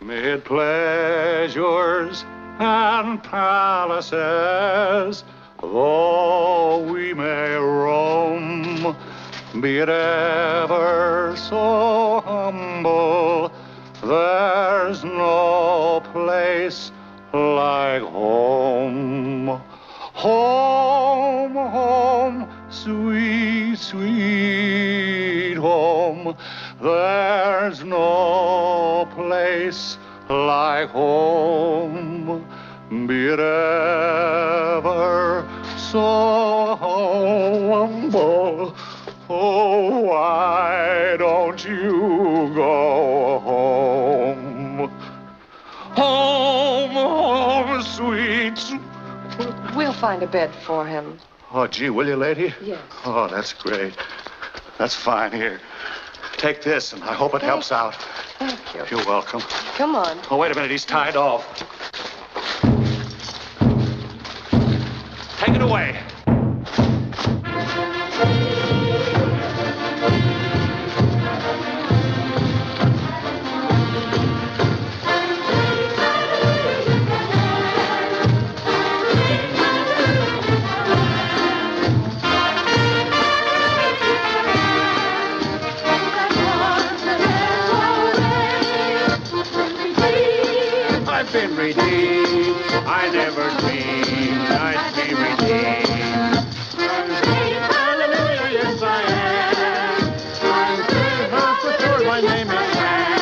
Mid pleasures and palaces, though we may roam, be it ever so humble, there's no place like home. Home, home, sweet, sweet home, there's no place like home, be it ever so humble. Oh, why don't you go home? Home, home, sweet, sweet.
We'll find a bed for him.
Oh, gee, will you, lady?
Yes.
Oh, that's great. That's fine. Here, take this, and I hope it helps out.
Thank you.
You're welcome.
Come on.
Oh, wait a minute. He's tied off.
Take it away.
I've been redeemed. I never dreamed I'd be redeemed. Hallelujah, yes I am. I'm saved, for sure my name is Sam.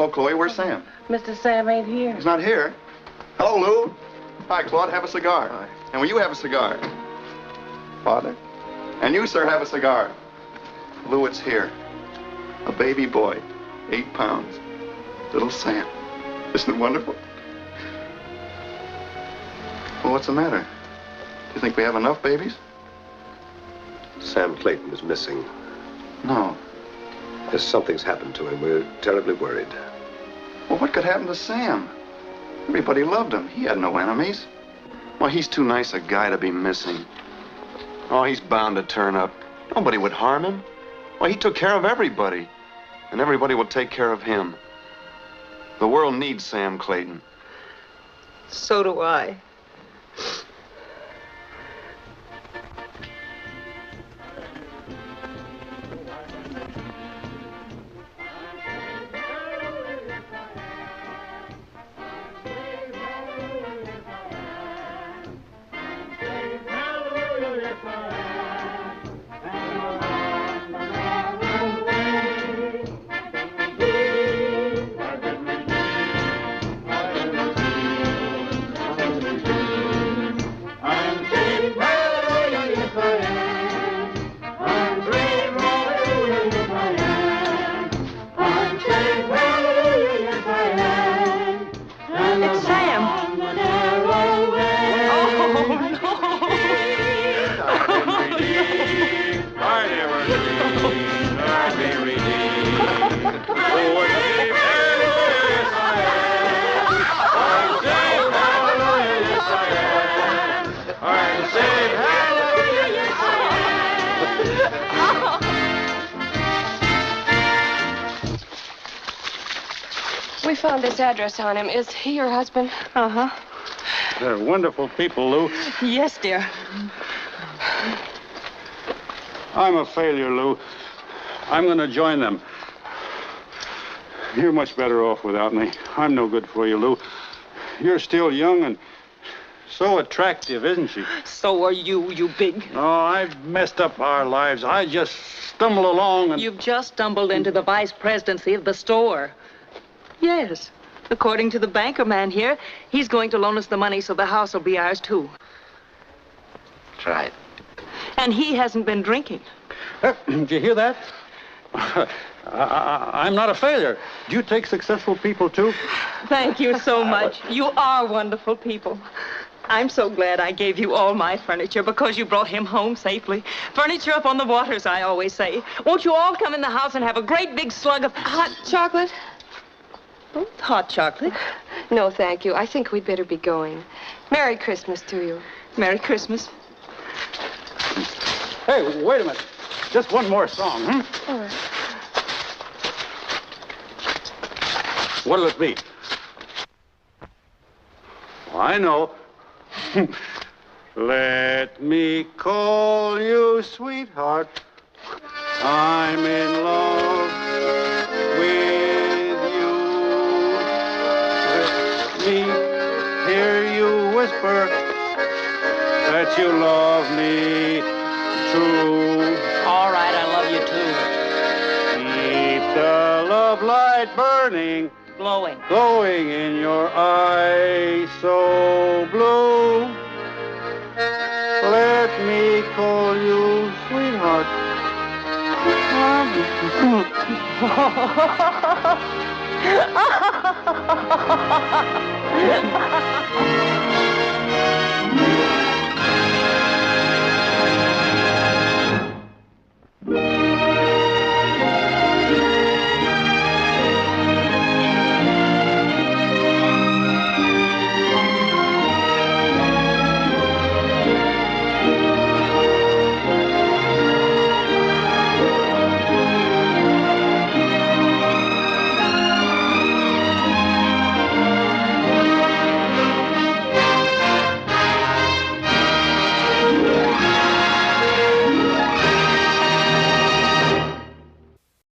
Hello, Chloe. Where's Sam?
Mr. Sam ain't here.
He's not here. Hello, Lou. Hi, Claude. Have a cigar. Hi. And will you have a cigar? Father? And you, sir, have a cigar. Lou, it's here. A baby boy, 8 pounds. Little Sam. Isn't it wonderful? Well, what's the matter? Do you think we have enough babies?
Sam Clayton is missing.
No.
Yes, something's happened to him. We're terribly worried.
Well, what could happen to Sam? Everybody loved him. He had no enemies. Well, he's too nice a guy to be missing. Oh, he's bound to turn up. Nobody would harm him. Well, he took care of everybody. And everybody will take care of him. The world needs Sam Clayton.
So do I. We found this address on him. Is he your husband?
Uh-huh. They're wonderful people, Lou.
Yes, dear.
I'm a failure, Lou. I'm going to join them. You're much better off without me. I'm no good for you, Lou. You're still young and so attractive, isn't she?
So are you, you big...
Oh, I've messed up our lives. I just stumble along and...
You've just stumbled into the vice presidency of the store. Yes. According to the banker man here, he's going to loan us the money so the house will be ours, too.
That's right.
And he hasn't been drinking.
Did you hear that? I'm not a failure. Do you take successful people, too?
Thank you so much. You are wonderful people. I'm so glad I gave you all my furniture because you brought him home safely. Furniture up on the waters, I always say. Won't you all come in the house and have a great big slug of
hot chocolate?
Hot chocolate?
No, thank you. I think we'd better be going. Merry Christmas to you.
Merry Christmas.
Hey, wait a minute. Just one more song, hmm?
All right.
What'll it be? Oh, I know. Let me call you sweetheart. I'm in love with you. Let me hear you whisper that you love me true.
All right, I love you too.
Keep the love light burning.
Glowing.
Glowing in your eyes so blue. Let me call you sweetheart.